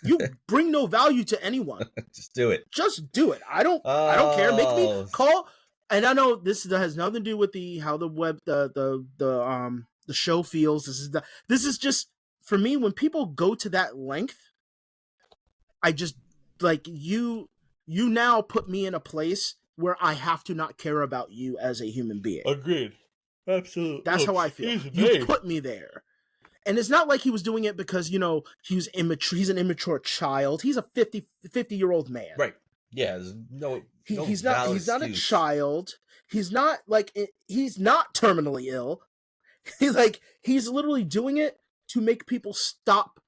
You bring no value to anyone. Just do it. Just do it. I don't care. Make me call... And I know this has nothing to do with how the web the show feels. This is just, for me, when people go to that length, I just like you now put me in a place where I have to not care about you as a human being. Agreed. Absolutely. That's how I feel. You put me there. And it's not like he was doing it because, he was immature. He's an immature child. He's a 50-year-old man. Right. Yeah, he's not a child. He's not terminally ill. He's literally doing it to make people stop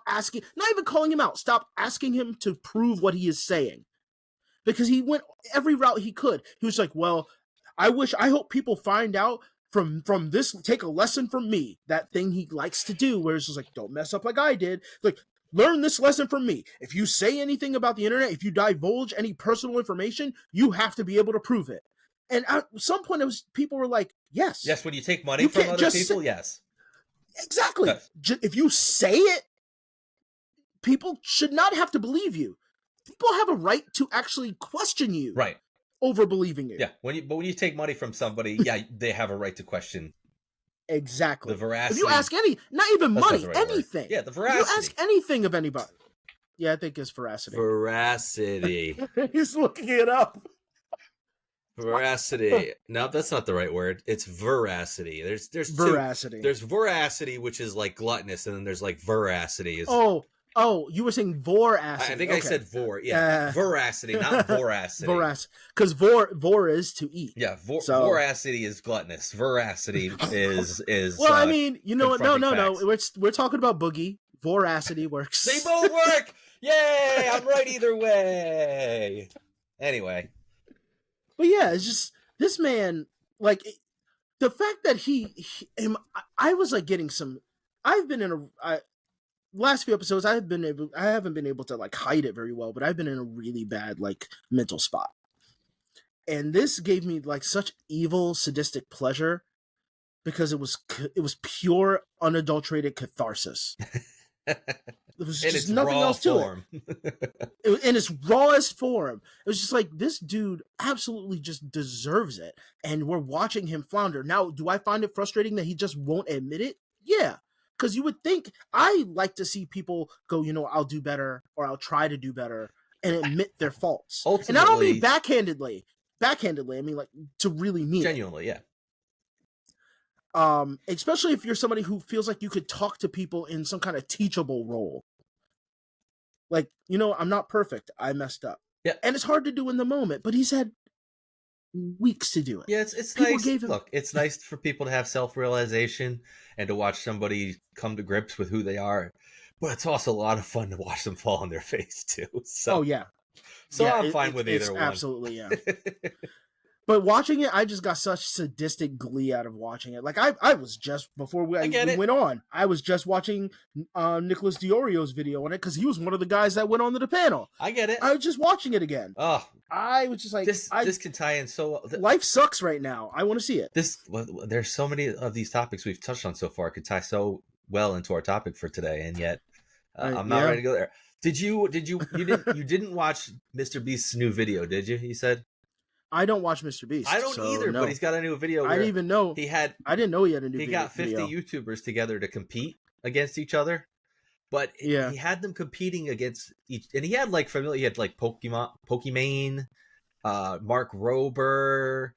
asking, not even calling him out, stop asking him to prove what he is saying. Because he went every route he could. He was like, well, I hope people find out from this, take a lesson from me. That thing he likes to do, where it's just like, don't mess up like I did. Like, learn this lesson from me. If you say anything about the internet, if you divulge any personal information, you have to be able to prove it. And at some point, people were like, yes. Yes, when you take money from other people, yes. Exactly. Yes. If you say it, people should not have to believe you. People have a right to actually question you. Right. Over believing you. Yeah. When you take money from somebody, they have a right to question. Exactly. The veracity. If you ask not even money, anything. Yeah, the veracity. If you ask anything of anybody. Yeah, I think it's veracity. Veracity. He's looking it up. Veracity. No, that's not the right word. It's veracity. There's veracity. There's veracity, which is like gluttonous, and then there's like veracity. Oh, you were saying voracity. I think I said vor. Yeah, veracity, not voracity. Because vor is to eat. Yeah, voracity is gluttonous. Veracity is. Well, I mean, no. We're talking about Boogie. Voracity works. They both work. Yay! I'm right either way. Anyway, but yeah, it's just this man. Like the fact that I was like getting some. I've been in last few episodes, I haven't been able to like hide it very well, but I've been in a really bad like mental spot, and this gave me like such evil, sadistic pleasure because it was pure, unadulterated catharsis. There was in just its nothing raw else to form. In its rawest form. It was just like, this dude absolutely just deserves it, and we're watching him flounder. Now, do I find it frustrating that he just won't admit it? Yeah, because you would think, I like to see people go, I'll do better, or I'll try to do better, and admit their faults. And I don't mean Ultimately, backhandedly. I mean like to really mean genuinely, it. yeah. Especially if you're somebody who feels like you could talk to people in some kind of teachable role. Like, I'm not perfect. I messed up. Yeah. And it's hard to do in the moment, but he's had weeks to do it. Yeah, it's People nice. gave him. Look, it's nice for people to have self-realization and to watch somebody come to grips with who they are. But it's also a lot of fun to watch them fall on their face too. Oh yeah. So I'm fine with either one. Absolutely, yeah. But watching it, I just got such sadistic glee out of watching it. Like I was just before we went on, I was just watching Nicholas Diorio's video on it because he was one of the guys that went on to the panel. I get it. I was just watching it again. Oh, I was just like, this can tie in so. Life sucks right now. I want to see it. There's so many of these topics we've touched on so far could tie so well into our topic for today, and yet I'm not ready to go there. You didn't watch Mr. Beast's new video, did you? He said. I don't watch Mr. Beast. I don't either, no. But he's got a new video. I didn't even know he had. I didn't know he had a new video. He got 50 YouTubers together to compete against each other, but he had them competing against each, and he had like he had like Pokimane, Mark Rober,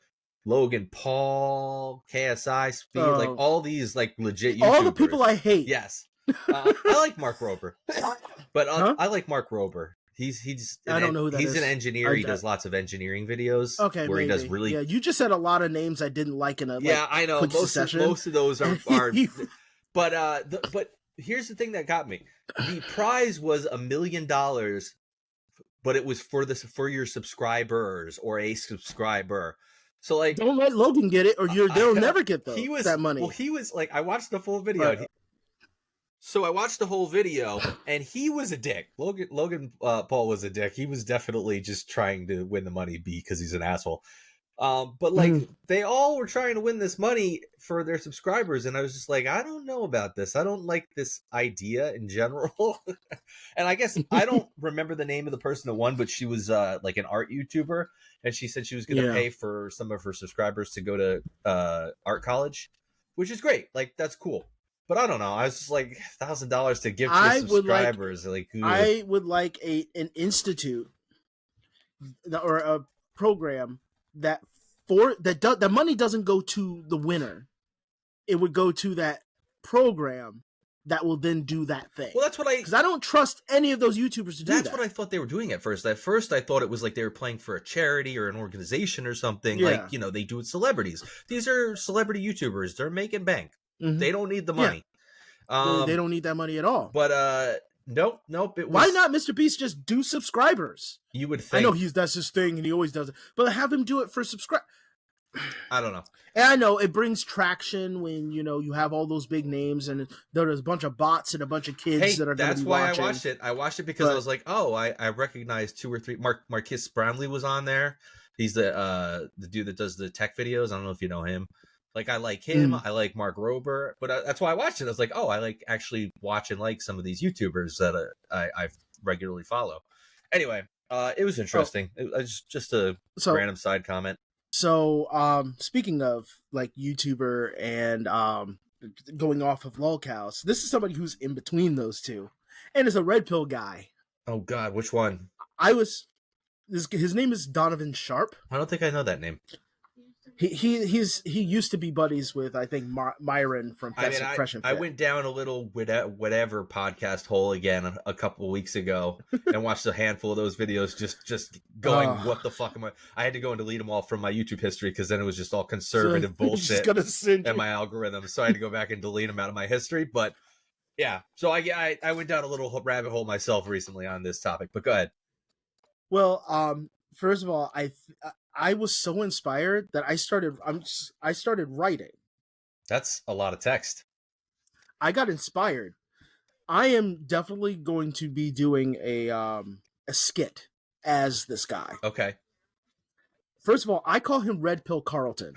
Logan Paul, KSI Speed, like all these like legit YouTubers. All the people I hate. Yes, I like Mark Rober, but I like Mark Rober. I don't know who that is. He's an engineer. He does lots of engineering videos. Okay, where maybe. He does really. Yeah, you just said a lot of names I didn't like in a I know most of those are but here's the thing that got me. The prize was $1 million, but it was for your subscribers or a subscriber. So like, don't let Logan get it, or they'll never get that money. Well, he was like, I watched the full video. So I watched the whole video, and he was a dick. Logan Paul was a dick. He was definitely just trying to win the money because he's an asshole. But like they all were trying to win this money for their subscribers, and I was just like, I don't know about this. I don't like this idea in general. And I guess I don't remember the name of the person that won, but she was like an art YouTuber, and she said she was going to pay for some of her subscribers to go to art college, which is great. Like that's cool. But I don't know. I was just like $1,000 to give to subscribers. I would like an institute or a program that the money doesn't go to the winner. It would go to that program that will then do that thing. Well, that's what because I don't trust any of those YouTubers to do that. That's what I thought they were doing at first. At first, I thought it was like they were playing for a charity or an organization or something. Yeah. Like they do with celebrities. These are celebrity YouTubers. They're making bank. Mm-hmm. They don't need the money. Yeah. They don't need that money at all. But nope. Why not Mr. Beast just do subscribers? You would think. I know that's his thing and he always does it, but have him do it for subscribe. I don't know. And I know it brings traction when you have all those big names and there's a bunch of bots and a bunch of kids that are going to be watching. That's why I watched it. I watched it because I was like, oh, I recognized 2 or 3. Marquis Brownlee was on there. He's the dude that does the tech videos. I don't know if you know him. Like I like him. I like Mark Rober, but that's why I watched it. I was like, oh, I like actually watch and like some of these YouTubers that I regularly follow. Anyway, it was interesting. It was just a random side comment. So, speaking of like YouTuber and going off of lolcows, this is somebody who's in between those two, and is a red pill guy. Oh God, which one? His name is Donovan Sharp. I don't think I know that name. He used to be buddies with I think Myron from Fresh and Fit. I went down a little whatever podcast hole again a couple of weeks ago and watched a handful of those videos just going what the fuck am I had to go and delete them all from my YouTube history because then it was just all conservative bullshit and my algorithm, so I had to go back and delete them out of my history. But yeah, so I went down a little rabbit hole myself recently on this topic, but go ahead. Well, first of all, I was so inspired that I started writing. That's a lot of text. I got inspired. I am definitely going to be doing a skit as this guy. Okay. First of all, I call him Red Pill Carlton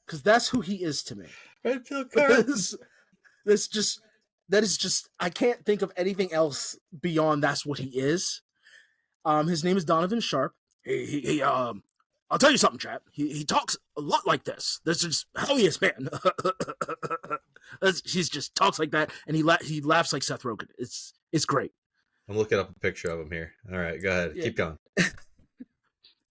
because that's who he is to me. Red Pill Carlton. That is just I can't think of anything else beyond that's what he is. His name is Donovan Sharp. I'll tell you something, chap. He talks a lot like this. This is how he is, man. He just talks like that, and he laughs like Seth Rogen. It's great. I'm looking up a picture of him here. All right, go ahead. Yeah. Keep going.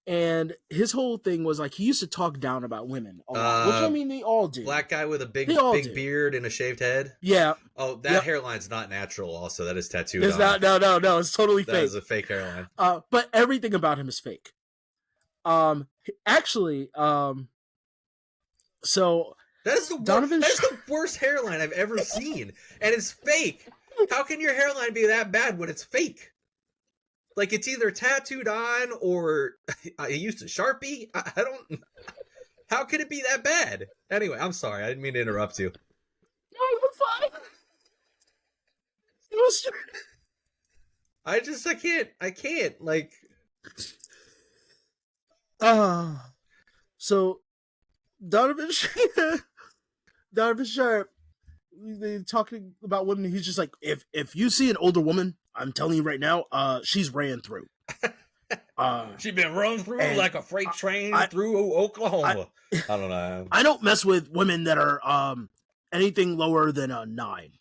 And his whole thing was like he used to talk down about women a lot, which I mean they all do. Black guy with a big beard and a shaved head. Yeah. Oh, that hairline's not natural. Also, that is tattooed. It's not. No. It's totally fake. That is a fake hairline. But everything about him is fake. Actually, so that's the worst hairline I've ever seen, and it's fake. How can your hairline be that bad when it's fake? Like it's either tattooed on or I used a Sharpie. I don't. How could it be that bad? Anyway, I'm sorry. I didn't mean to interrupt you. No, you're fine. It was. I can't. Like. So Donovan Sharp, they're talking about women. He's just like, if you see an older woman, I'm telling you right now, she's ran through. She's been run through like a freight train through Oklahoma. I don't know. I don't mess with women that are anything lower than a 9.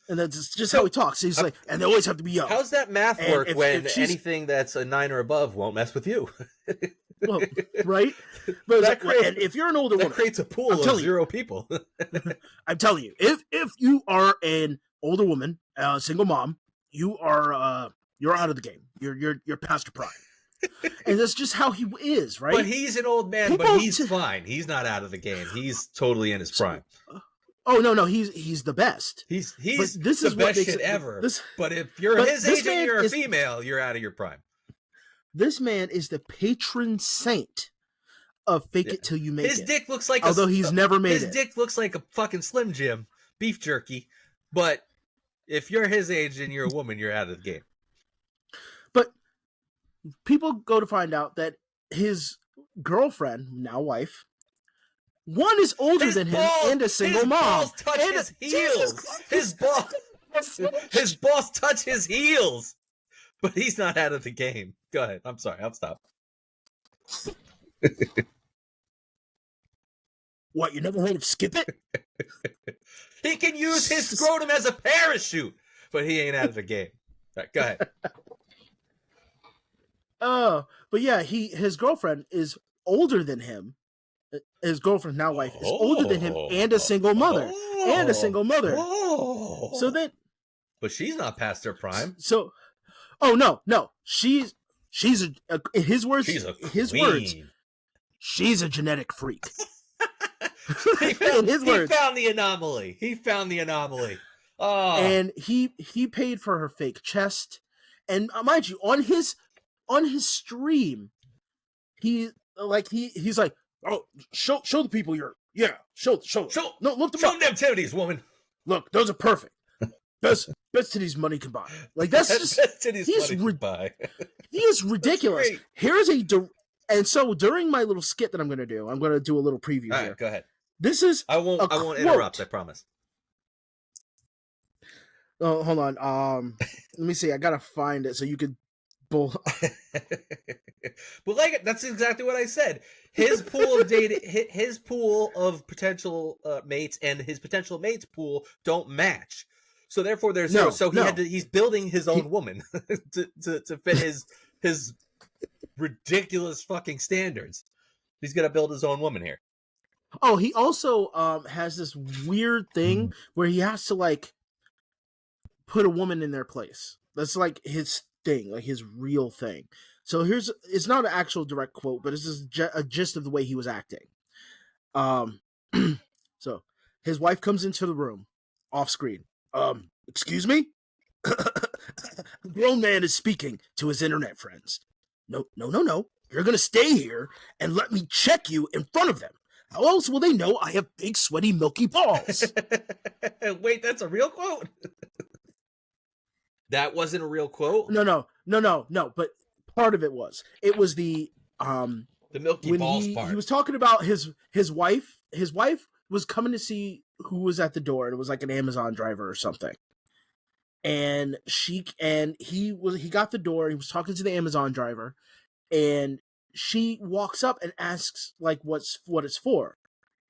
And that's just how he talks. He's like, and they always have to be young. How's that math work when anything that's a 9 or above won't mess with you? Well, right? But like, and if you're an older woman, creates a pool of 0 people. I'm telling you, if you are an older woman, single mom, you're out of the game. You're past your prime. And that's just how he is, right? But he's an old man, but he's fine. He's not out of the game. He's totally in his prime. Oh no, he's the best. He's the best shit ever. But if you're his age and you're a female, you're out of your prime. This man is the patron saint of fake it till you make it. His dick looks like although he's never made it. His dick looks like a fucking Slim Jim beef jerky. But if you're his age and you're a woman, you're out of the game. But people go to find out that his girlfriend, now wife, one is older than him and a single mom. His balls touch his heels. His balls touch his heels. But he's not out of the game. Go ahead. I'm sorry. I'll stop. What, you never heard of Skip It? He can use his scrotum as a parachute, but he ain't out of the game. All right, go ahead. But yeah, his girlfriend is older than him. His girlfriend, now wife, is older than him and a single mother. So then, but she's not past her prime. So, no, she's in his words. She's a genetic freak. He found the anomaly. Oh. And he paid for her fake chest, and mind you, on his stream, he's like, oh, show the people show. No, look them show them titties, woman. Look, those are perfect. Best titties money can buy. Like that's just best titties money can buy. He is ridiculous. Here's and so during my little skit that I'm going to do a little preview here. Right, go ahead. This is I won't interrupt. I promise. Oh, hold on. Let me see. I gotta find it so you could. But like that's exactly what I said. His pool of his pool of potential mates and his potential mates pool don't match. So therefore, there's zero. So he's building his own woman to fit his ridiculous fucking standards. He's gonna build his own woman here. Oh, he also has this weird thing where he has to like put a woman in their place. That's like his thing, like his real thing. So it's not an actual direct quote, but it's just a gist of the way he was acting. So his wife comes into the room off screen. Excuse me? A grown man is speaking to his internet friends. No. You're going to stay here and let me check you in front of them. How else will they know I have big, sweaty, milky balls? Wait, that's a real quote? That wasn't a real quote? No. But part of it was. It was the milky balls part. He was talking about his wife. His wife was coming to see who was at the door. It was like an Amazon driver or something. And he got the door. He was talking to the Amazon driver, and she walks up and asks like what it's for,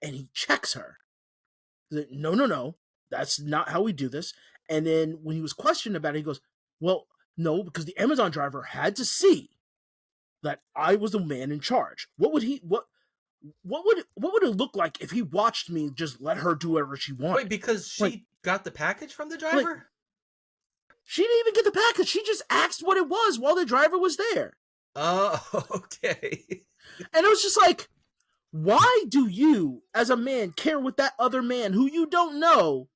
and he checks her. Like, no, that's not how we do this. And then when he was questioned about it, he goes, well, no, because the Amazon driver had to see that I was the man in charge. What would it look like if he watched me just let her do whatever she wanted? Wait, because she got the package from the driver? She didn't even get the package. She just asked what it was while the driver was there. Oh, okay. And it was just like, why do you, as a man, care what that other man who you don't know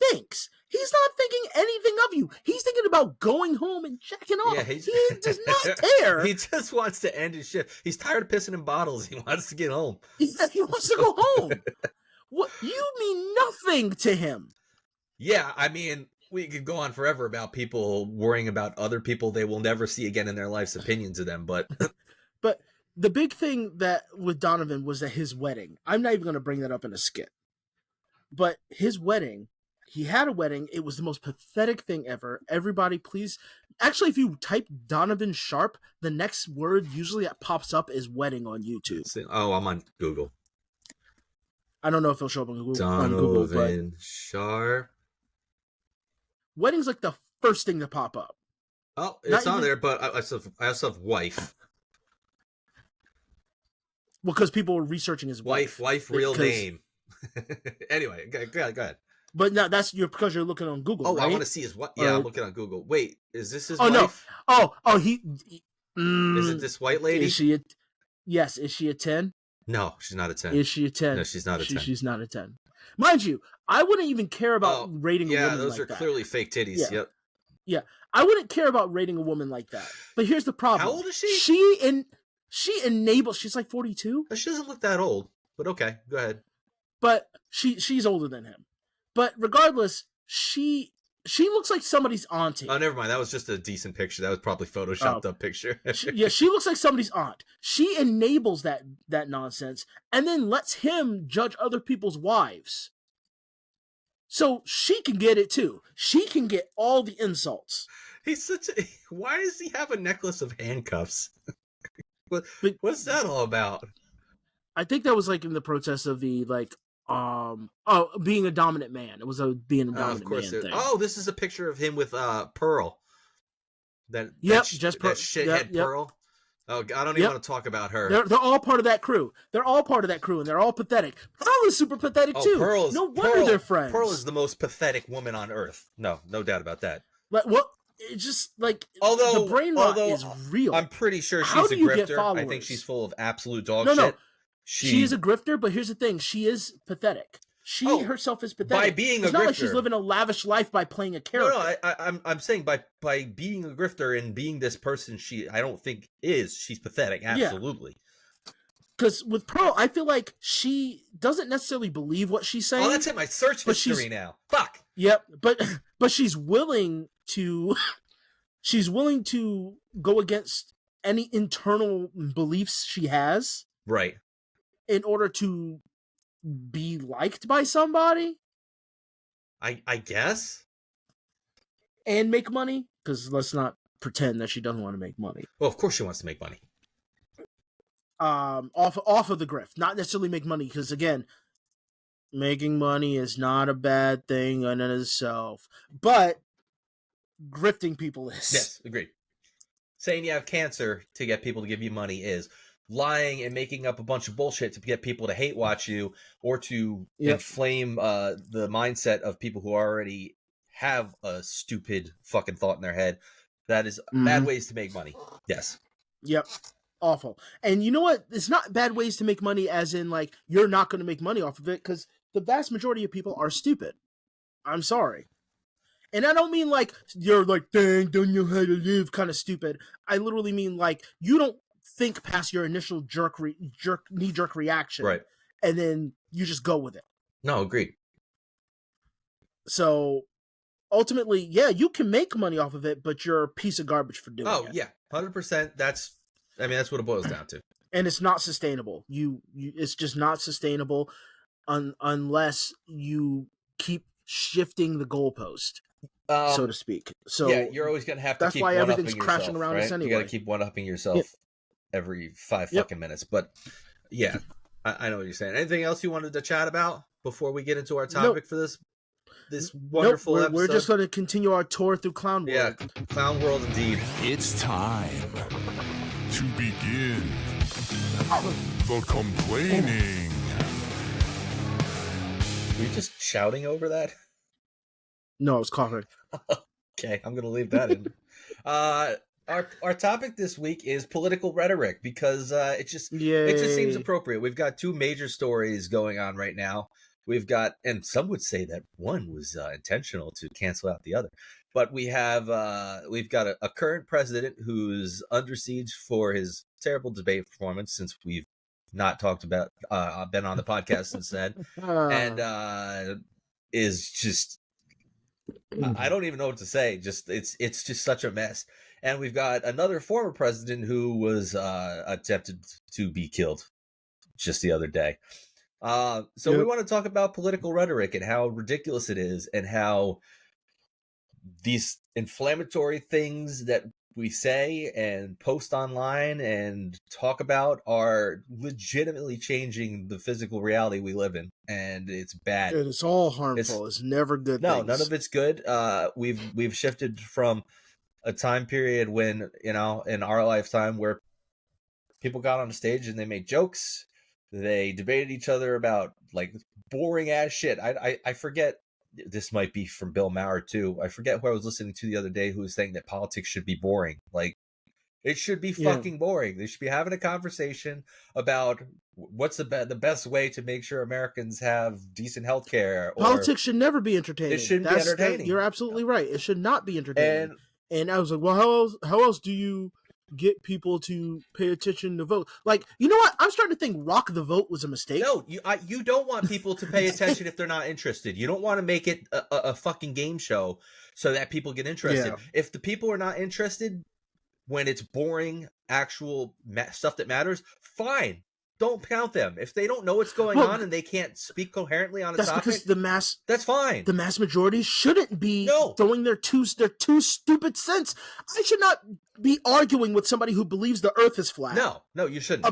thinks? He's not thinking anything of you. He's thinking about going home and checking off. Yeah, he does not care. He just wants to end his shift. He's tired of pissing in bottles. He wants to get home. He wants to go home. What, you mean nothing to him. Yeah, I mean, we could go on forever about people worrying about other people they will never see again in their lives' opinions of them, but... But the big thing that with Donovan was that his wedding. I'm not even going to bring that up in a skit. But his wedding... He had a wedding. It was the most pathetic thing ever. Everybody, please. Actually, if you type Donovan Sharp, the next word usually that pops up is wedding on YouTube. Oh, I'm on Google. I don't know if it'll show up on Google. Donovan Sharp. Wedding's like the first thing to pop up. Oh, it's on there, but I also have wife. Well, because people were researching his wife. Wife, real name. Anyway, go ahead. But now that's because you're looking on Google. Oh, right? I want to see his what? Yeah, I'm looking on Google. Wait, is this his wife? No. He is it this white lady? Is she? Yes. Is she a 10? No, she's not a 10. Is she a 10? No, she's not a 10. She's not a 10. Mind you, I wouldn't even care about rating a woman like that. Yeah, those are clearly fake titties. Yeah. Yep. Yeah, I wouldn't care about rating a woman like that. But here's the problem. How old is she? She enables. She's like 42. She doesn't look that old, but okay, go ahead. But she's older than him. But regardless, she looks like somebody's auntie. Oh, never mind. That was just a decent picture. That was probably photoshopped up picture. She looks like somebody's aunt. She enables that nonsense and then lets him judge other people's wives. So she can get it too. She can get all the insults. Why does he have a necklace of handcuffs? What's that all about? I think that was like in the protest of the being a dominant man. It was being a dominant man thing. Oh, this is a picture of him with Pearl. Pearl. Pearl. Oh, I don't even want to talk about her. They're all part of that crew. They're all part of that crew, and they're all pathetic. Pearl is super pathetic too. No wonder they're friends. Pearl is the most pathetic woman on earth. No doubt about that. But what? It's just like the brain rot is real. I'm pretty sure she's a grifter. I think she's full of absolute dog shit. No. She is a grifter, but here's the thing: she is pathetic. She herself is pathetic. By being a grifter, it's not like she's living a lavish life by playing a character. No, I'm saying by being a grifter and being this person, I don't think she's pathetic. Absolutely. Because with Pearl, I feel like she doesn't necessarily believe what she's saying. Oh, that's in my search history now. Fuck. Yep, but she's willing to go against any internal beliefs she has. Right. In order to be liked by somebody, I guess, and make money. Because let's not pretend that she doesn't want to make money. Well, of course she wants to make money. Off of the grift, not necessarily make money. Because again, making money is not a bad thing in and of itself, but grifting people is. Yes, agreed. Saying you have cancer to get people to give you money is. Lying and making up a bunch of bullshit to get people to hate watch you or to inflame the mindset of people who already have a stupid fucking thought in their head. That is bad ways to make money. Yes. Yep. Awful. And you know what? It's not bad ways to make money as in like you're not going to make money off of it because the vast majority of people are stupid. I'm sorry. And I don't mean like you're like, dang, don't know how to live kind of stupid. I literally mean like you don't think past your initial knee-jerk reaction, right? and then you just go with it. No, agreed. So ultimately, yeah, you can make money off of it, but you're a piece of garbage for doing it. Oh yeah, 100%. That's what it boils down to. And it's not sustainable. It's just not sustainable unless you keep shifting the goalpost, so to speak. So yeah, you're always gonna have to keep why everything's one-upping crashing yourself, around right? us anyway. You got to keep one-upping yourself every 5 fucking minutes. But yeah, I know what you're saying. Anything else you wanted to chat about before we get into our topic for this wonderful episode? We're just going to continue our tour through Clown World. Yeah, Clown World indeed. It's time to begin the complaining. Were you just shouting over that? No, I was coughing. Okay, I'm gonna leave that in. Our topic this week is political rhetoric because it just seems appropriate. We've got two major stories going on right now. We've got, and some would say that one was intentional to cancel out the other, but we've got a current president who's under siege for his terrible debate performance, since we've not talked about been on the podcast since then, and is just, I don't even know what to say. Just it's just such a mess. And we've got another former president who was attempted to be killed just the other day. So we want to talk about political rhetoric and how ridiculous it is, and how these inflammatory things that we say and post online and talk about are legitimately changing the physical reality we live in, and it's bad. And it's all harmful. It's never good. No, none of it's good. We've shifted from a time period when, in our lifetime, where people got on the stage and they made jokes, they debated each other about like boring ass shit. I forget. This might be from Bill Maher too. I forget who I was listening to the other day who was saying that politics should be boring. Like, it should be fucking boring. They should be having a conversation about what's the best way to make sure Americans have decent health care. Politics should never be entertaining. It shouldn't be entertaining. You're absolutely right. It should not be entertaining. And I was like, well, how else do you get people to pay attention to vote? Like, you know what? I'm starting to think Rock the Vote was a mistake. No, you don't want people to pay attention if they're not interested. You don't want to make it a fucking game show so that people get interested. Yeah. If the people are not interested when it's boring, actual stuff that matters, fine. Don't count them. If they don't know what's going on and they can't speak coherently on a topic, because that's fine. The mass majority shouldn't be throwing their two stupid cents. I should not be arguing with somebody who believes the earth is flat. No, you shouldn't.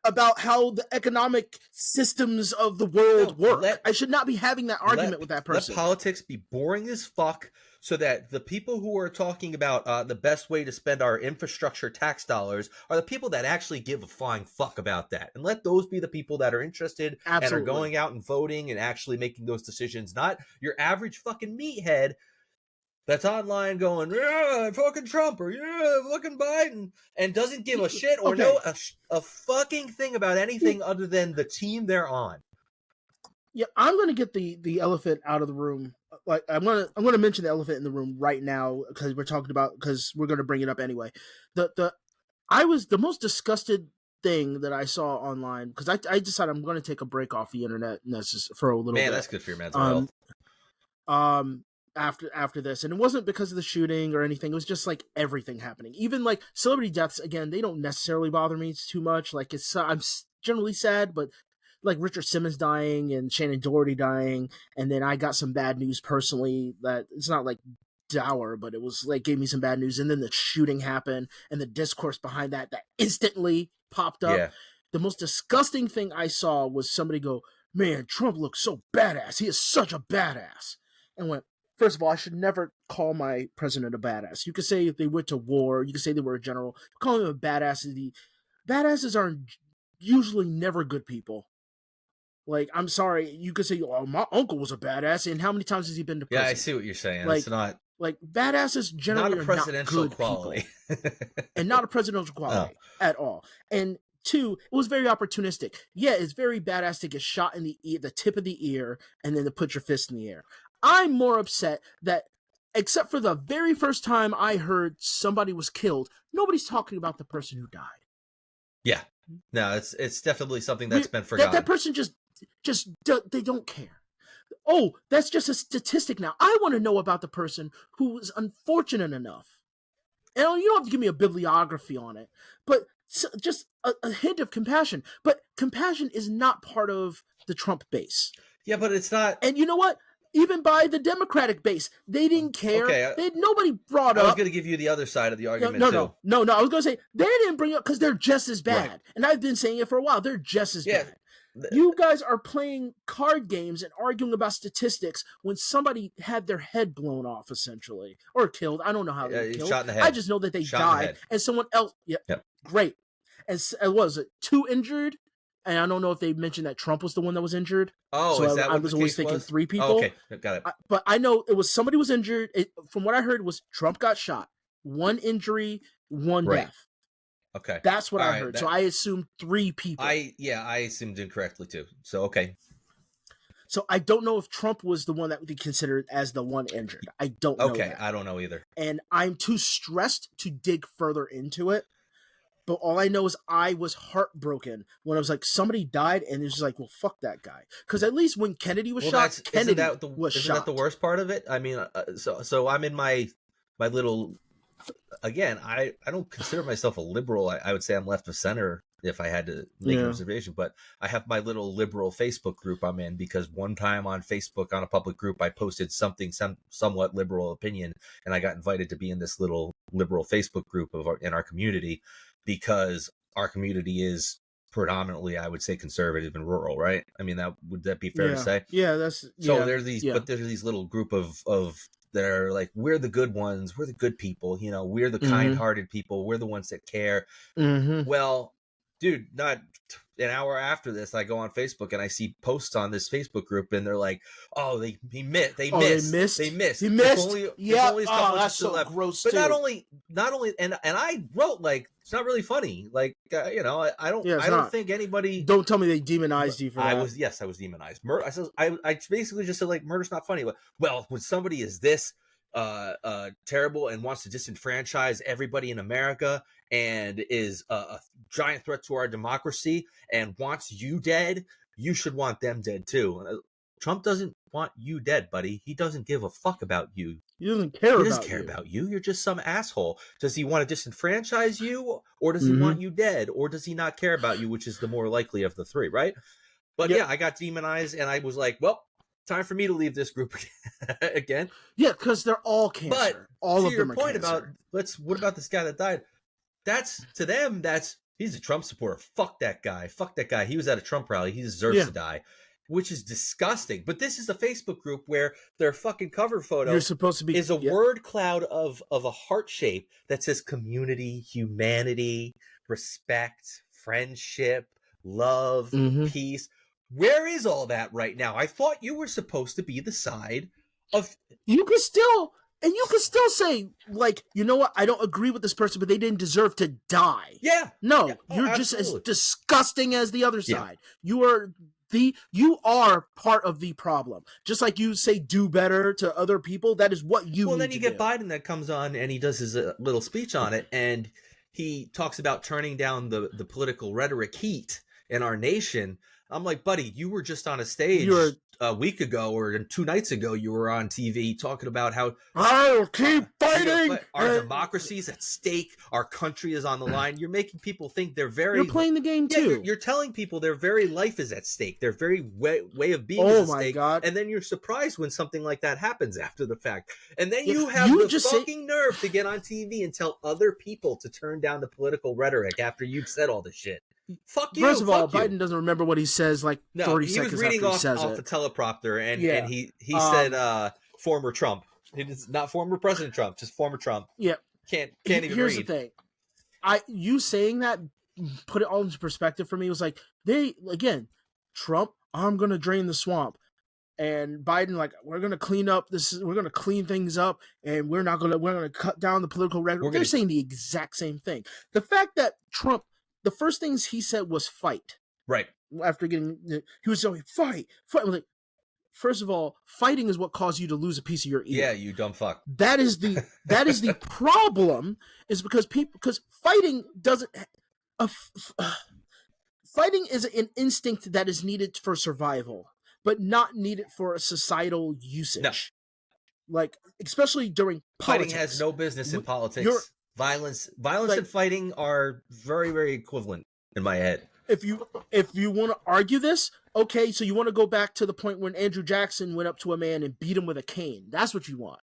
About how the economic systems of the world work. I should not be having that argument with that person. Let politics be boring as fuck, so that the people who are talking about the best way to spend our infrastructure tax dollars are the people that actually give a flying fuck about that. And let those be the people that are interested and are going out and voting and actually making those decisions, not your average fucking meathead that's online going, yeah, fucking Trump, or yeah, fucking Biden, and doesn't give a shit or know a fucking thing about anything other than the team they're on. Yeah, I'm going to get the elephant out of the room. Like, I'm going to mention the elephant in the room right now because we're going to bring it up anyway. The most disgusted thing that I saw online, because I decided I'm going to take a break off the internet for a little bit. Man, that's good for your mental health. After this, and it wasn't because of the shooting or anything. It was just like everything happening. Even like celebrity deaths, again, they don't necessarily bother me too much. Like, I'm generally sad, but like Richard Simmons dying and Shannon Doherty dying, and then I got some bad news personally that it's not like dour, but it was like gave me some bad news. And then the shooting happened, and the discourse behind that instantly popped up. Yeah. The most disgusting thing I saw was somebody go, "Man, Trump looks so badass. He is such a badass," and went, first of all, I should never call my president a badass. You could say they went to war. You could say they were a general. Calling them a badass badasses are usually never good people. Like, I'm sorry. You could say, oh, my uncle was a badass. And how many times has he been to prison? Yeah, I see what you're saying. Like, it's not... Like, badasses generally not a presidential are not good quality. And not a presidential quality at all. And two, it was very opportunistic. Yeah, it's very badass to get shot in the ear, the tip of the ear, and then to put your fist in the air. I'm more upset that, except for the very first time I heard somebody was killed, nobody's talking about the person who died. Yeah. No, it's definitely something that's been forgotten. That person just they don't care. Oh, that's just a statistic now. I want to know about the person who was unfortunate enough. And you don't have to give me a bibliography on it, but just a hint of compassion. But compassion is not part of the Trump base. Yeah, but it's not. And you know what? Even by the Democratic base, they didn't care. Okay, nobody brought up. I was going to give you the other side of the argument, no, too. No. I was going to say, they didn't bring it up because they're just as bad. Right. And I've been saying it for a while. They're just as bad. You guys are playing card games and arguing about statistics when somebody had their head blown off, essentially. Or killed. I don't know how they were killed. Shot in the head. I just know that they died. And someone else... Yep. Great. And was it 2 injured? And I don't know if they mentioned that Trump was the one that was injured. Oh, so is that I was always thinking 3 people. Oh, okay, got it. But I know it was somebody was injured. From what I heard, was Trump got shot. 1 injury, 1 death. Okay, that's what I heard. So I assumed 3 people. I assumed incorrectly too. So okay. So I don't know if Trump was the one that would be considered as the one injured. I don't know. Okay, I don't know either. And I'm too stressed to dig further into it. But all I know is I was heartbroken when I was like, somebody died, and it's just like, well, fuck that guy. Because at least when Kennedy was shot, Kennedy was shot. Isn't that the worst part of it? I mean, so I'm in my little. Again, I don't consider myself a liberal. I would say I'm left of center if I had to make an observation. But I have my little liberal Facebook group I'm in because one time on Facebook on a public group I posted something somewhat liberal opinion, and I got invited to be in this little liberal Facebook group in our community. Because our community is predominantly, I would say, conservative and rural, right? I mean, would that be fair to say? Yeah, that's so. There's these, but there's these little group of that are like, we're the good ones, we're the good people, we're the kind-hearted people, we're the ones that care. Well, dude, not an hour after this, I go on Facebook and I see posts on this Facebook group, and they're like, "Oh, they missed. He missed. Yeah, that's so gross. But too. not only, and I wrote like, it's not really funny. Like, I don't think anybody. Don't tell me they demonized you for that. I was demonized. I basically just said like, murder's not funny. Well, when somebody is this terrible and wants to disenfranchise everybody in America and is a giant threat to our democracy and wants you dead, you should want them dead too. Trump doesn't want you dead, buddy. He doesn't give a fuck about you. He doesn't care about you. You're just some asshole. Does he want to disenfranchise you, or does he want you dead, or does he not care about you, which is the more likely of the 3, right? But I got demonized, and I was like, well, time for me to leave this group again. Yeah, because they're all cancer. But all of your them are point cancer. What about this guy that died? That's to them. He's a Trump supporter. Fuck that guy. He was at a Trump rally. He deserves to die, which is disgusting. But this is a Facebook group where their fucking cover photo is a word cloud of a heart shape that says community, humanity, respect, friendship, love, peace. Where is all that right now? I thought you were supposed to be the side of... You can still say, like, you know what? I don't agree with this person, but they didn't deserve to die. Yeah. No, you're just as disgusting as the other side. You are part of the problem. Just like you say do better to other people, that is what you then you get Biden that comes on and he does his little speech on it, and he talks about turning down the political rhetoric heat in our nation. I'm like, buddy, you were just on a stage a week ago or 2 nights ago. You were on TV talking about how I'll keep fighting. Our democracy is at stake. Our country is on the line. You're making people think they're very. You're playing the game too. You're telling people their very life is at stake. Their very way of being is at stake. God. And then you're surprised when something like that happens after the fact. And then you have the fucking nerve to get on TV and tell other people to turn down the political rhetoric after you've said all this shit. Fuck you. First of all, Biden doesn't remember what he says 30 seconds after he says it. He was reading off the teleprompter, and he said former Trump. He is not former President Trump, just former Trump. Yeah. Can't even read. Here's the thing. You saying that put it all into perspective for me. It was like, Trump, I'm going to drain the swamp. And Biden, like, we're going to clean up we're going to clean things up, and we're going to cut down the political rhetoric. They're saying the exact same thing. The fact that Trump, the first things he said was fight. Right. After he was saying, fight. I'm like, first of all, fighting is what caused you to lose a piece of your ear. Yeah, you dumb fuck. That is the problem, is because fighting doesn't, fighting is an instinct that is needed for survival, but not needed for a societal usage. No. Like, especially during politics. Fighting has no business in politics. Violence and fighting are very, very equivalent in my head. If you want to argue this, okay, so you want to go back to the point when Andrew Jackson went up to a man and beat him with a cane. That's what you want.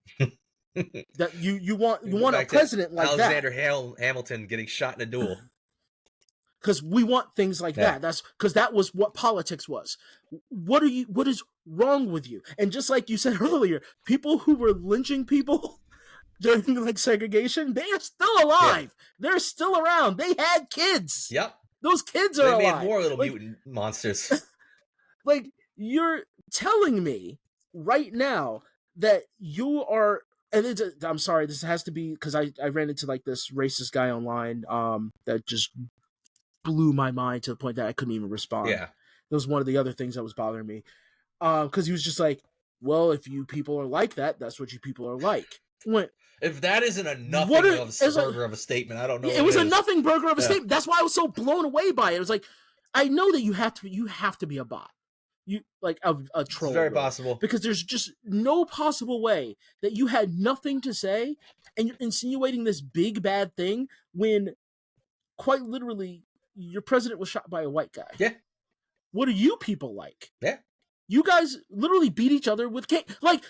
That you want a president like Alexander that. Hamilton getting shot in a duel. Because we want things like that. That's because that was what politics was. What is wrong with you? And just like you said earlier, people who were lynching people during like segregation, they are still alive. Yeah. They're still around. They had kids. Yep. Those kids are alive. They made more little mutant monsters. Like, you're telling me right now that you are, and I'm sorry, this has to be because I ran into like this racist guy online that just blew my mind to the point that I couldn't even respond. Yeah. That was one of the other things that was bothering me. Because he was just like, well, if you people are like that, that's what you people are like. If that isn't a nothing burger of a statement, I don't know. It was a nothing burger of a statement. That's why I was so blown away by it. It was like, I know that you have to be a bot. You like a troll. It's very possible. Because there's just no possible way that you had nothing to say and you're insinuating this big bad thing when quite literally your president was shot by a white guy. Yeah. What are you people like? Yeah. You guys literally beat each other with cane. Like,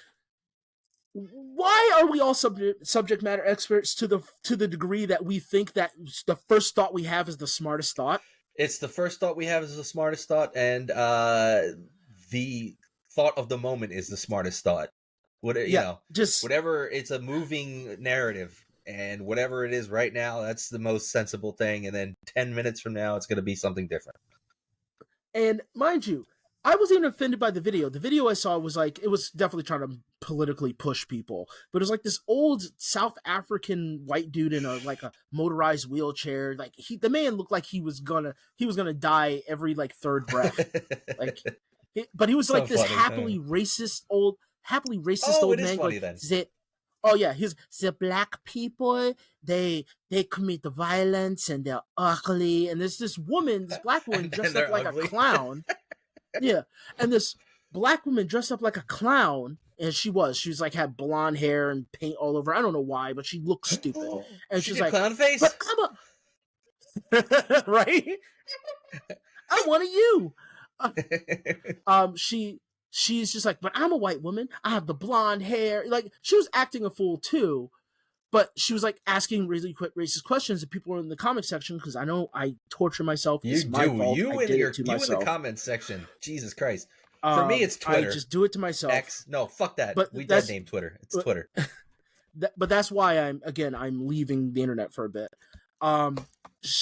why are we all subject matter experts to the degree that we think that the first thought we have is the smartest thought? It's the first thought we have is the smartest thought, and the thought of the moment is the smartest thought. Whatever, it's a moving narrative, and whatever it is right now, that's the most sensible thing, and then 10 minutes from now, it's going to be something different. And mind you, I wasn't even offended by the video. The video I saw was like, it was definitely trying to politically push people, but it was like this old South African white dude in a motorized wheelchair. Like the man looked like he was gonna die every like third breath. But he was so like this happily racist old man. Funny, then. Oh yeah, the black people, they commit the violence and they're ugly. And there's this black woman dressed up like ugly. A clown. Yeah, and this black woman dressed up like a clown, and she was like had blonde hair and paint all over. I don't know why, but she looked stupid. And she's like, clown face. But right? I'm one of you. She's just like, but I'm a white woman. I have the blonde hair. Like, she was acting a fool too, but she was like asking really quick racist questions, and people were in the comment section because I know I torture myself. It's my fault. You in the comment section. Jesus Christ. For me, it's Twitter. I just do it to myself. X. No, fuck that. We dead name Twitter. It's Twitter. But that's why I'm leaving the internet for a bit.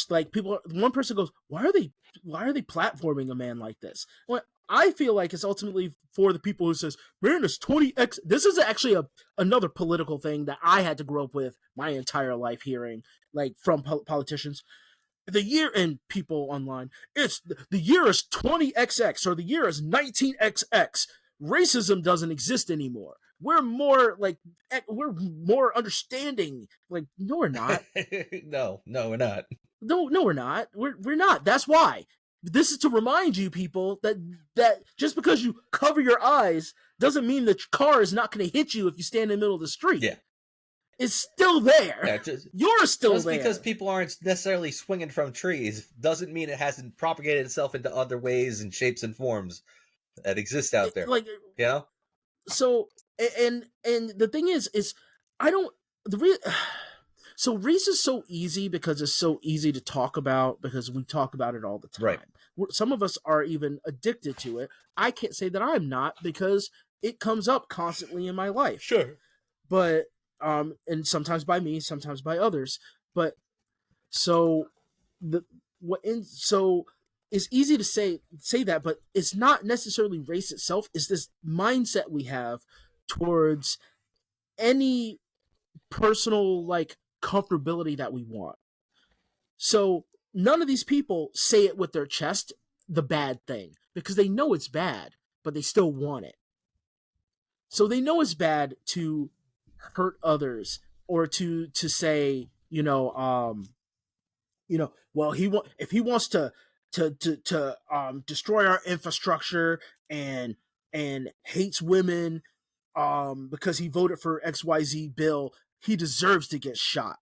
Like one person goes, why are they platforming a man like this? Well, I feel like it's ultimately for the people who says, man, it's 20x. This is actually another political thing that I had to grow up with my entire life hearing, like from politicians. The year and people online, it's the year is 20XX or the year is 19XX. Racism doesn't exist anymore. We're more understanding. Like, no, we're not. No, we're not. No, we're not. We're not. That's why. This is to remind you people that just because you cover your eyes doesn't mean the car is not going to hit you if you stand in the middle of the street. Yeah. It's still there. Yeah, you're still there. Just because people aren't necessarily swinging from trees doesn't mean it hasn't propagated itself into other ways and shapes and forms that exist out there. Like, you know? So, and the thing is so race is so easy because it's so easy to talk about because we talk about it all the time. Right. Some of us are even addicted to it. I can't say that I'm not because it comes up constantly in my life. Sure. But and sometimes by me, sometimes by others. But so it's easy to say that, but it's not necessarily race itself. It's this mindset we have towards any personal like comfortability that we want. So none of these people say it with their chest, the bad thing, because they know it's bad, but they still want it. So they know it's bad to hurt others or to say, well, if he wants to to destroy our infrastructure and hates women because he voted for XYZ bill, he deserves to get shot.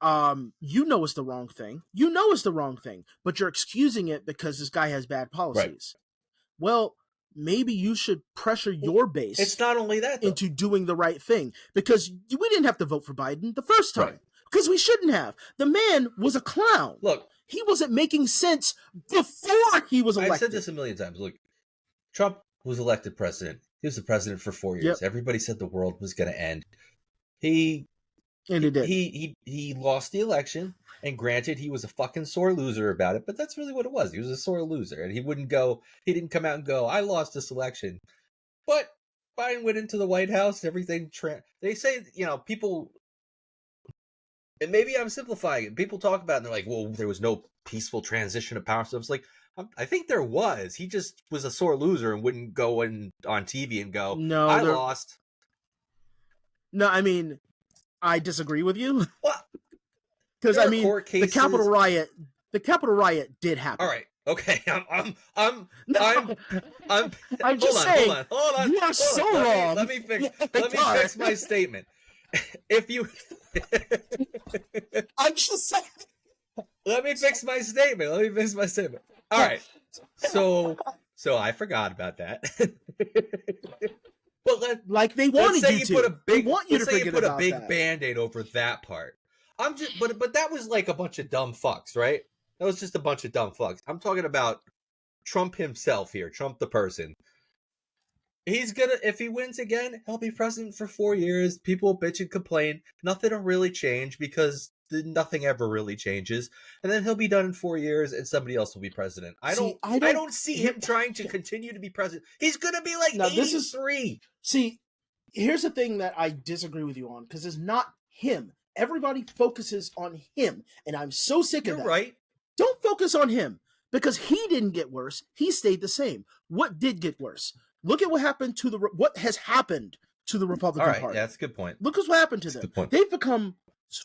You know it's the wrong thing. You know it's the wrong thing, but you're excusing it because this guy has bad policies. Right. Well, maybe you should pressure your base. It's not only that, though, into doing the right thing, because we didn't have to vote for Biden the first time. Right. Because we shouldn't have. The man was a clown. Look, he wasn't making sense before he was elected. I've said this a million times. Look, Trump was elected president. He was the president for 4 years. Yep. Everybody said the world was going to end. He did. He lost the election, and granted, he was a fucking sore loser about it, but that's really what it was. He was a sore loser, and he didn't come out and go, I lost this election. But Biden went into the White House, everything, they say, people, and maybe I'm simplifying it, people talk about it, and they're like, well, there was no peaceful transition of power. So it's like, I think there was. He just was a sore loser and wouldn't go on TV and go, no, I lost. No, I mean, I disagree with you. Because I mean, the Capitol riot did happen. All right, okay. I'm just saying. Hold on. You are so wrong. Let me fix my statement. If you, I'm just saying. Let me fix my statement. All right. So I forgot about that. But like they wanted you to. They want you to forget about that. Let's say you put a big Band-Aid over that part. But that was like a bunch of dumb fucks, right? That was just a bunch of dumb fucks. I'm talking about Trump himself here, Trump the person. He's gonna, if he wins again, he'll be president for 4 years. People will bitch and complain. Nothing will really change because nothing ever really changes. And then he'll be done in 4 years and somebody else will be president. I don't see him trying to continue to be president. He's gonna be like 83. Here's the thing that I disagree with you on, because it's not him. Everybody focuses on him, and I'm so sick of that. You're right. Don't focus on him, because he didn't get worse. He stayed the same. What did get worse? Look at what happened to what has happened to the Republican Party. Yeah, that's a good point. Look at what happened to them. They've become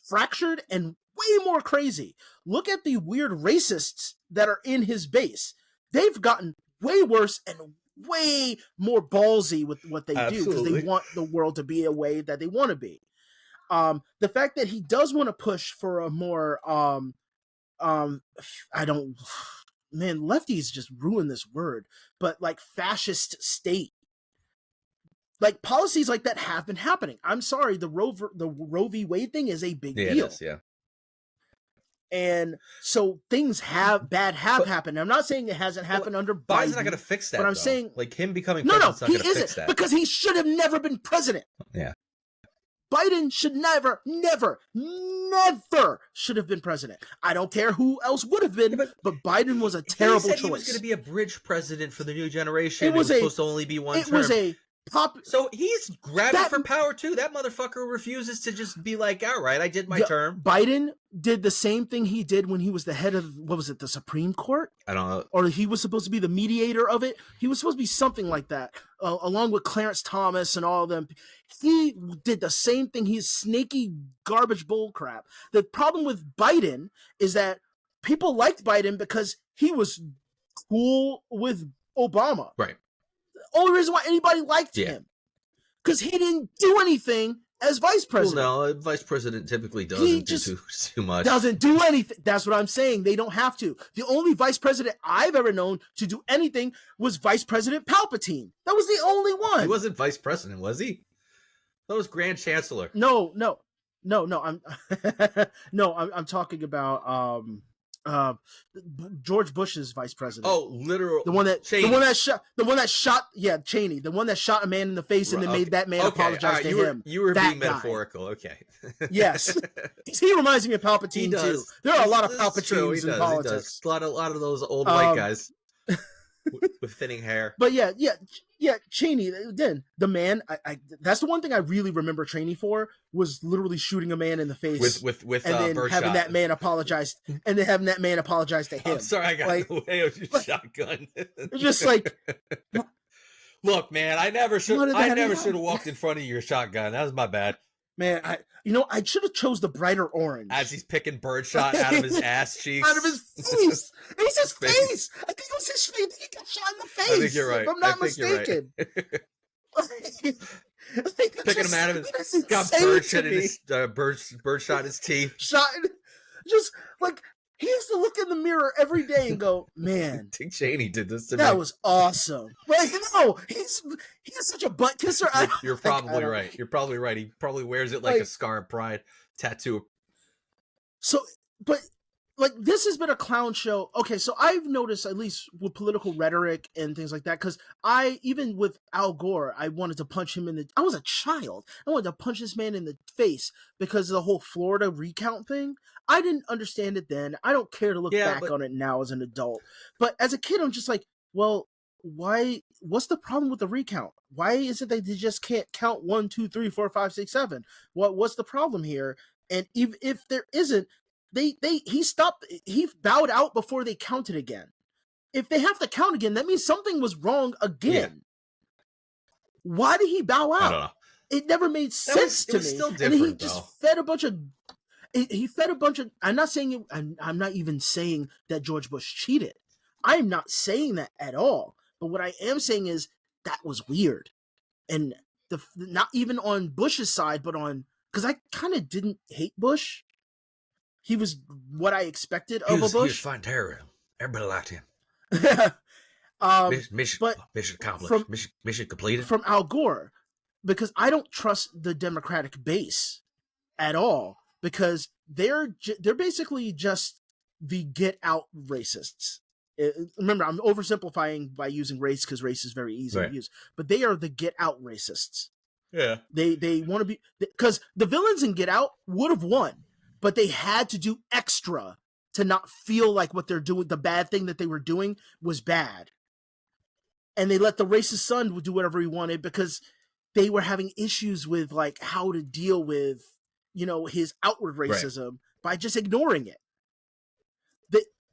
fractured and way more crazy. Look at the weird racists that are in his base. They've gotten way worse and way more ballsy with what they do, because they want the world to be a way that they want to be. The fact that he does want to push for a more lefties just ruin this word, but like fascist state. Like policies like that have been happening. I'm sorry, the Roe v. Wade thing is a big deal. It is, yeah. And so things have happened. I'm not saying it hasn't happened under Biden. Biden's not going to fix that. But I'm saying, like, him becoming president's not going to fix that. Because he should have never been president. Yeah. Biden should never should have been president. I don't care who else would have been, but Biden was a terrible choice. He was going to be a bridge president for the new generation. It was supposed to only be one term. So he's grabbing for power too. That motherfucker refuses to just be like, all right, I did my term. Biden did the same thing he did when he was the head of, what was it, the Supreme Court? I don't know. Or he was supposed to be the mediator of it. He was supposed to be something like that, along with Clarence Thomas and all of them. He did the same thing. He's snaky garbage bull crap. The problem with Biden is that people liked Biden because he was cool with Obama. Right. Only reason why anybody liked him, because he didn't do anything as vice president. Well, no, vice president typically doesn't do too much. Doesn't do anything. That's what I'm saying. They don't have to. The only vice president I've ever known to do anything was Vice President Palpatine. That was the only one. He wasn't vice president, was he? That was Grand Chancellor. No. I'm I'm talking about George Bush's vice president. Oh, literal. The one that Cheney. The one that shot Cheney. The one that shot a man in the face and then made that man apologize to him. You were being metaphorical. Okay. Yes. He reminds me of Palpatine too. There are a lot of Palpatines in politics. A lot of those old white guys with thinning hair. But yeah. Cheney, then the man. That's the one thing I really remember Cheney for, was literally shooting a man in the face with and then having that man apologize to him. I'm sorry, I got in the way of your shotgun. Just like, look, man, I never should have walked in front of your shotgun. That was my bad. Man, I should have chose the brighter orange. As he's picking birdshot out of his ass cheeks. Out of his face. It's his face. I think it was his face. I think he got shot in the face. I think you're right. If I'm not mistaken. Picking him out of his... Got birdshot his teeth. Shot... Just, like... He has to look in the mirror every day and go, man. Dick Cheney did this to me. That was awesome. Like, no, he's such a butt kisser. You're probably right. You're probably right. He probably wears it like a scar of pride tattoo. So, but, like, this has been a clown show. Okay, so I've noticed, at least with political rhetoric and things like that, because even with Al Gore, I wanted to punch him I was a child. I wanted to punch this man in the face because of the whole Florida recount thing. I didn't understand it then. I don't care to look back on it now as an adult. But as a kid, I'm just like, well, why? What's the problem with the recount? Why is it that they just can't count 1, 2, 3, 4, 5, 6, 7? What's the problem here? And if there isn't, he bowed out before they counted again. If they have to count again, that means something was wrong again. Yeah. Why did he bow out? I don't know. It never made sense to me. It was still different, and he just fed a bunch of. He fed a bunch of. I'm not saying. I'm not even saying that George Bush cheated. I am not saying that at all. But what I am saying is that was weird, and not even on Bush's side, but on because I kind of didn't hate Bush. He was what I expected of a Bush. He was fine terrorism. Everybody liked him. Mission accomplished. Mission completed. From Al Gore, because I don't trust the Democratic base at all. Because they're basically just the get out racists. Remember, I'm oversimplifying by using race because race is very easy to use. But they are the get out racists. Yeah. They want to be because the villains in Get Out would have won, but they had to do extra to not feel like what they're doing, the bad thing that they were doing was bad. And they let the racist son do whatever he wanted because they were having issues with like how to deal with his outward racism by just ignoring it.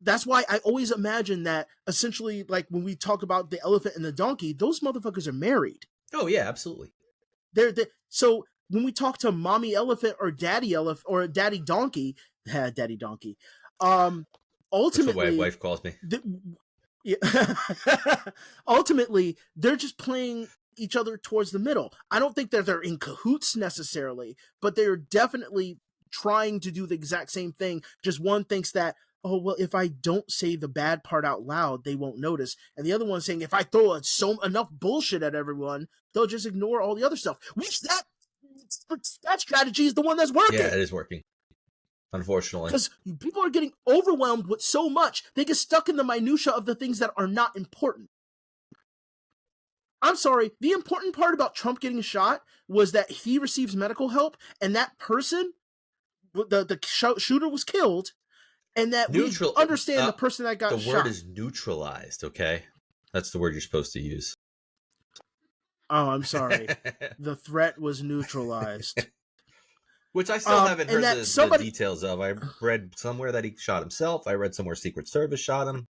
That's why I always imagine that essentially, like when we talk about the elephant and the donkey, those motherfuckers are married. Oh yeah, absolutely. So when we talk to mommy elephant or daddy elephant or daddy donkey, ultimately, that's what my wife calls me. Ultimately, they're just playing each other towards the middle. I don't think that they're in cahoots necessarily, but they're definitely trying to do the exact same thing. Just one thinks that, oh, well, if I don't say the bad part out loud, they won't notice. And the other one's saying, if I throw enough bullshit at everyone, they'll just ignore all the other stuff. Which that strategy is the one that's working. Yeah, it is working. Unfortunately. Because people are getting overwhelmed with so much, they get stuck in the minutia of the things that are not important. I'm sorry, the important part about Trump getting shot was that he receives medical help and that person, the shooter was killed, and that we understand the person that got shot. The word is neutralized, okay? That's the word you're supposed to use. Oh, I'm sorry. The threat was neutralized. Which I still haven't heard the details of. I read somewhere that he shot himself. I read somewhere Secret Service shot him.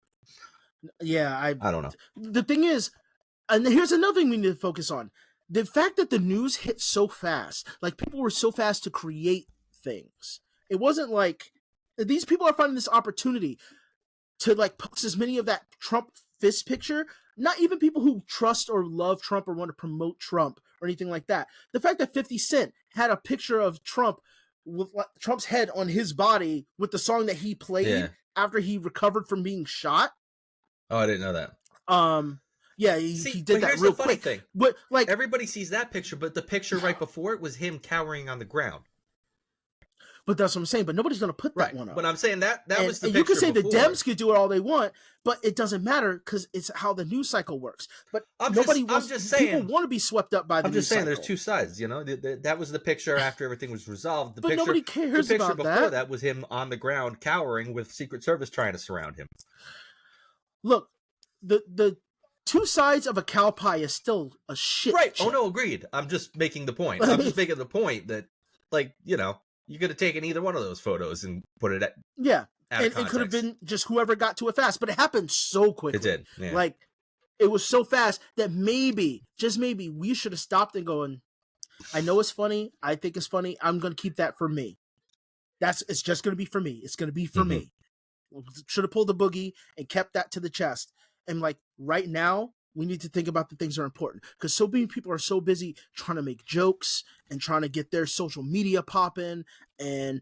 Yeah, I don't know. The thing is, and here's another thing we need to focus on. The fact that the news hit so fast, like people were so fast to create things. It wasn't like these people are finding this opportunity to like post as many of that Trump fist picture. Not even people who trust or love Trump or want to promote Trump or anything like that. The fact that 50 Cent had a picture of Trump with Trump's head on his body with the song that he played after he recovered from being shot. Oh, I didn't know that. Yeah, he did that real quick. Thing. But like everybody sees that picture, but the picture right before it was him cowering on the ground. But that's what I'm saying. But nobody's going to put that one up. But I'm saying that was the picture you can say before. The Dems could do it all they want, but it doesn't matter because it's how the news cycle works. But people want to be swept up by the news cycle. I'm just saying there's two sides, that was the picture after everything was resolved. But nobody cares about that. The picture before that was him on the ground cowering with Secret Service trying to surround him. Look, the two sides of a cow pie is still a shit. Right. Oh, no, agreed. I'm just making the point. I'm just making the point that, you could have taken either one of those photos and put it it could have been just whoever got to it fast, but it happened so quickly. It did. Yeah. Like, it was so fast that maybe, just maybe, we should have stopped and going, I know it's funny. I think it's funny. I'm going to keep that for me. It's just going to be for me. It's going to be for me. Should have pulled the boogie and kept that to the chest. And like right now, we need to think about the things that are important, because so many people are so busy trying to make jokes and trying to get their social media popping and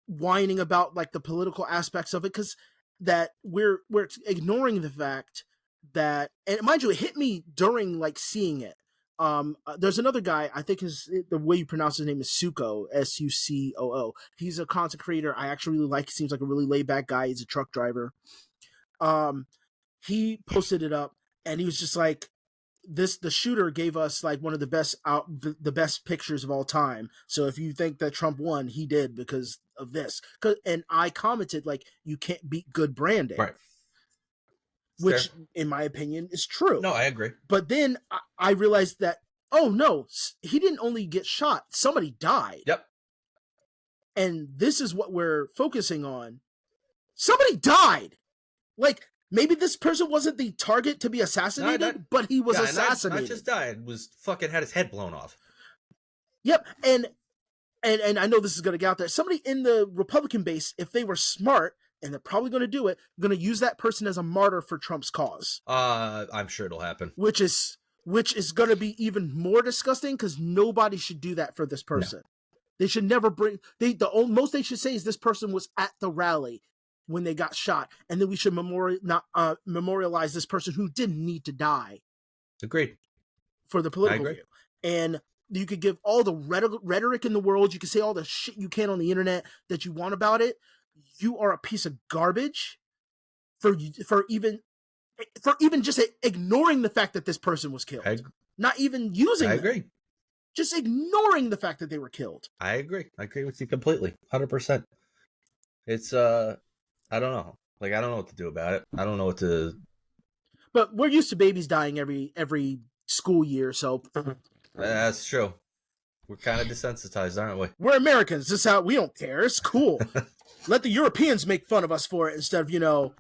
whining about like the political aspects of it, because that we're ignoring the fact that, and mind you, it hit me during like seeing it. There's another guy, I think the way you pronounce his name is Succo, Sucoo. He's a content creator I actually really like. He seems like a really laid back guy. He's a truck driver. He posted it up and he was just like, the shooter gave us like one of the best pictures of all time. So if you think that Trump won, he did because of this. And I commented like, you can't beat good branding. Right. Which, in my opinion, is true. No, I agree. But then I realized that, oh no, he didn't only get shot. Somebody died. Yep. And this is what we're focusing on. Somebody died. Like, maybe this person wasn't the target to be assassinated, but he was assassinated. Not just died, was fucking had his head blown off. Yep. And I know this is going to get out there. Somebody in the Republican base, if they were smart, and they're probably going to do it, going to use that person as a martyr for Trump's cause. I'm sure it'll happen. Which is going to be even more disgusting, because nobody should do that for this person. No. They should never bring. Most they should say is this person was at the rally when they got shot, and then we should memorialize this person who didn't need to die. Agreed. For the political view. And you could give all the rhetoric in the world. You can say all the shit you can on the internet that you want about it. You are a piece of garbage for even just ignoring the fact that this person was killed. Not even using I them. agree. Just ignoring the fact that they were killed. I agree. I agree with you completely. 100%. It's, I don't know. Like, I don't know what to do about it. I don't know what to... But we're used to babies dying every school year, so... That's true. We're kind of desensitized, aren't we? We're Americans. This is how we don't care. It's cool. Let the Europeans make fun of us for it instead of,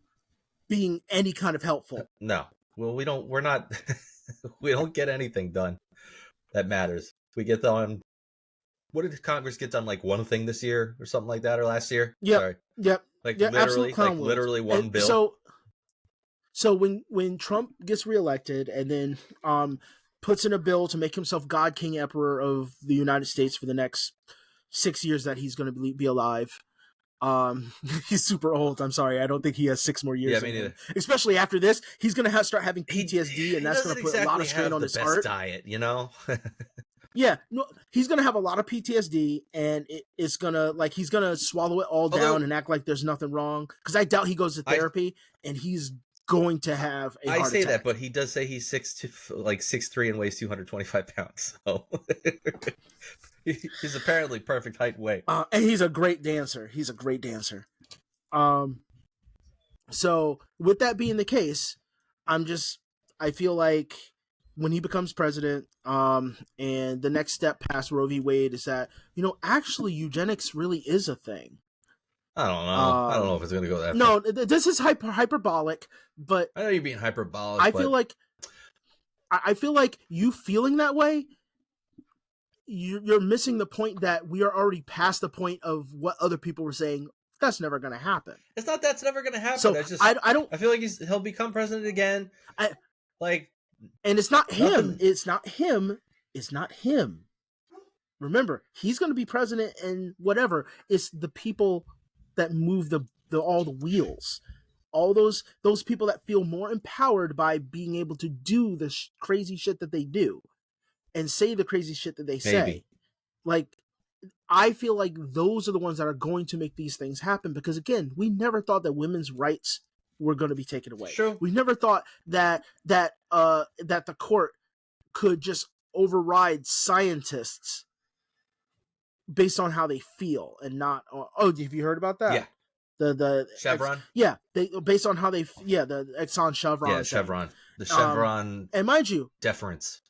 being any kind of helpful. No. Well, we're not, we don't get anything done that matters. We get done, what did Congress get done, like one thing this year or something like that, or last year? Yep. Yep. Literally one bill. So when Trump gets reelected and then puts in a bill to make himself God, King, Emperor of the United States for the next 6 years that he's going to be alive. He's super old. I'm sorry. I don't think he has 6 more years. Yeah, me neither. Especially after this, he's going to start having PTSD, and that's going to put a lot of strain on his heart. Diet, Yeah, no, he's going to have a lot of PTSD, and it's going to, like, he's going to swallow it all down and act like there's nothing wrong. Because I doubt he goes to therapy, and he's going to have a heart attack. That, but he does say he's 6'3" and weighs 225 pounds. So he's apparently perfect height and weight. And he's a great dancer. So with that being the case, I feel like when he becomes president, and the next step past Roe v. Wade is that, actually eugenics really is a thing. I don't know. I don't know if it's going to go that far. No, this is hyperbolic, but I know you're being hyperbolic. I feel like you feeling that way, you're missing the point that we are already past the point of what other people were saying. That's never going to happen. It's not that's never going to happen. So I don't. I feel like he'll become president again. And it's not him. It's not him. It's not him. Remember, he's going to be president, and whatever. It's the people that move all the wheels. All those people that feel more empowered by being able to do the crazy shit that they do and say the crazy shit that they say. Like, I feel like those are the ones that are going to make these things happen, because again, we never thought that women's rights were going to be taken away. Sure. We never thought that the court could just override scientists based on how they feel and not. Have you heard about that? Yeah. The Chevron. They based on how the Exxon Chevron. Yeah, Chevron. The Chevron. And mind you, deference.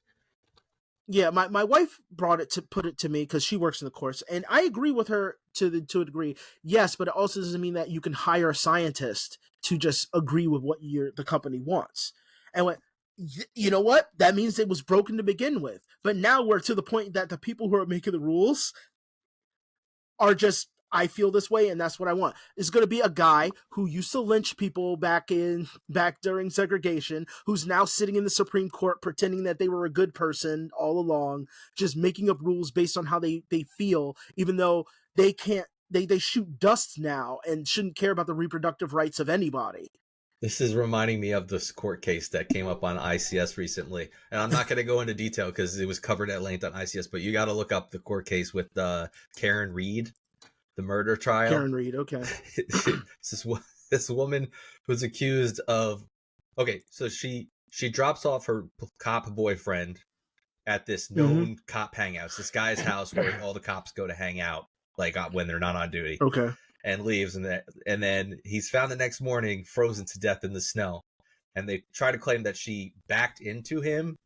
Yeah, my wife put it to me because she works in the courts, and I agree with her to a degree. Yes, but it also doesn't mean that you can hire a scientist to just agree with what the company wants. And you know what? That means it was broken to begin with. But now we're to the point that the people who are making the rules are just, I feel this way and that's what I want. It's going to be a guy who used to lynch people back during segregation, who's now sitting in the Supreme Court pretending that they were a good person all along, just making up rules based on how they feel, even though they can't, they shoot dust now and shouldn't care about the reproductive rights of anybody. This is reminding me of this court case that came up on ICS recently. And I'm not going to go into detail because it was covered at length on ICS, but you got to look up the court case with Karen Reed, the murder trial. Karen Reed, okay. This woman was accused of... Okay, so she drops off her cop boyfriend at this known cop hangouts, this guy's house where all the cops go to hang out, like when they're not on duty. Okay. And leaves, and then he's found the next morning frozen to death in the snow. And they try to claim that she backed into him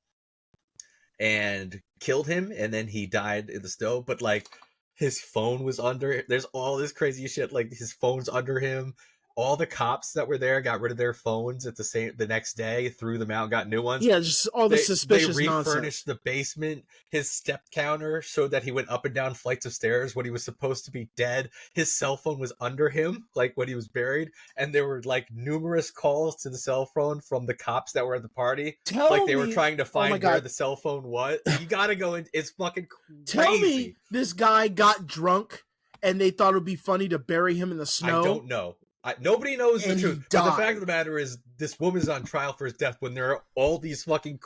and killed him, and then he died in the snow. But like his phone was under. There's all this crazy shit. Like his phone's under him. All the cops that were there got rid of their phones at the next day, threw them out, got new ones. Yeah, just all the suspicious nonsense. They refurnished the basement. His step counter showed that he went up and down flights of stairs when he was supposed to be dead. His cell phone was under him, like when he was buried. And there were like numerous calls to the cell phone from the cops that were at the party. They were trying to find where the cell phone was. You gotta go in. It's fucking crazy. Tell me this guy got drunk and they thought it would be funny to bury him in the snow. I don't know. Nobody knows the truth. But the fact of the matter is, this woman's on trial for his death when there are all these fucking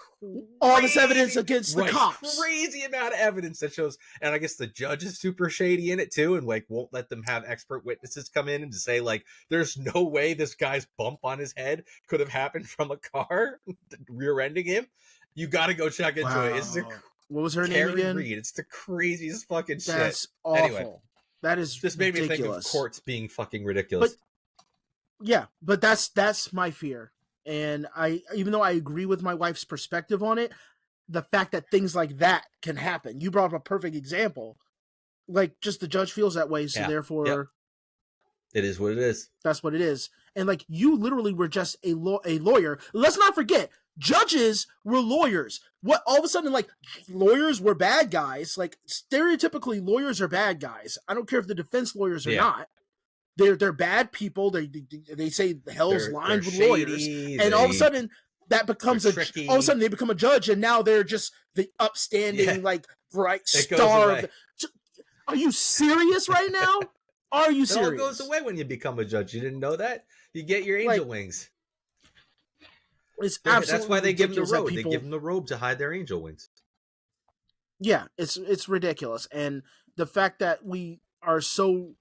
all this evidence against the cops. Crazy amount of evidence that shows, and I guess the judge is super shady in it too, and like won't let them have expert witnesses come in and to say like, there's no way this guy's bump on his head could have happened from a car rear-ending him. You got to go check into it. It's what was her name again? Reed. It's the craziest fucking shit. That's awful. Anyway, that is just made ridiculous. me think of courts being fucking ridiculous. But that's my fear. And even though I agree with my wife's perspective on it, the fact that things like that can happen. You brought up a perfect example. Like, just the judge feels that way, so therefore... It is what it is. That's what it is. And, like, you literally were just a lawyer. Let's not forget, judges were lawyers. What, all of a sudden, like, lawyers were bad guys. Like, stereotypically, lawyers are bad guys. I don't care if the defense lawyers are not. They're bad people. They say hell's lined with lawyers, and all of a sudden that becomes all of a sudden they become a judge, and now they're just the upstanding like bright star. Are you serious right now? Are you serious? It all goes away when you become a judge. You didn't know that? You get your angel wings. It's absolutely that's why they give them the robe. They give them the robe to hide their angel wings. Yeah, it's ridiculous, and the fact that we are so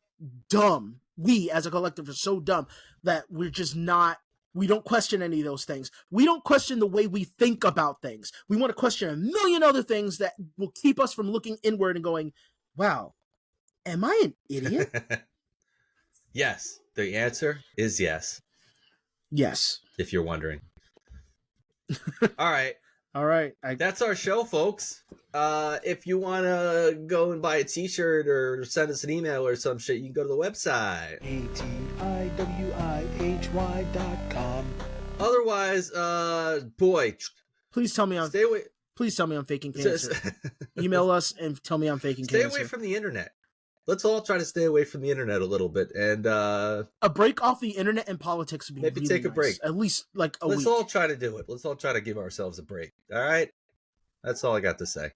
dumb. We as a collective are so dumb that we don't question any of those things. We don't question the way we think about things. We want to question a million other things that will keep us from looking inward and going, wow, am I an idiot? Yes. The answer is yes. Yes. If you're wondering. All right. All right. That's our show, folks. If you want to go and buy a t-shirt or send us an email or some shit, you can go to the website. ATIWIHY.com. Otherwise, boy. Please tell me stay away. Please tell me I'm faking cancer. Email us and tell me I'm faking cancer. Stay away from the internet. Let's all try to stay away from the internet a little bit, and a break off the internet and politics would be maybe really take a break. At least like a week. Let's all try to do it. Let's all try to give ourselves a break. All right, that's all I got to say.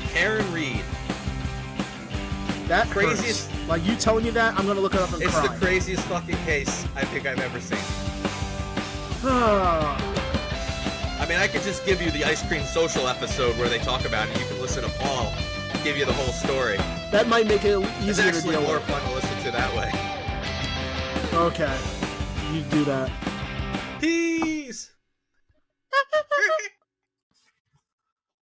Karen Reed. That craziest. Hurts. Like you telling me that, I'm gonna look it up and it's cry. It's the craziest fucking case I think I've ever seen. I mean, I could just give you the Ice Cream Social episode where they talk about it. You can listen to Paul give you the whole story. That might make it easier to deal with. It's actually more fun to listen to that way. Okay. You do that. Peace!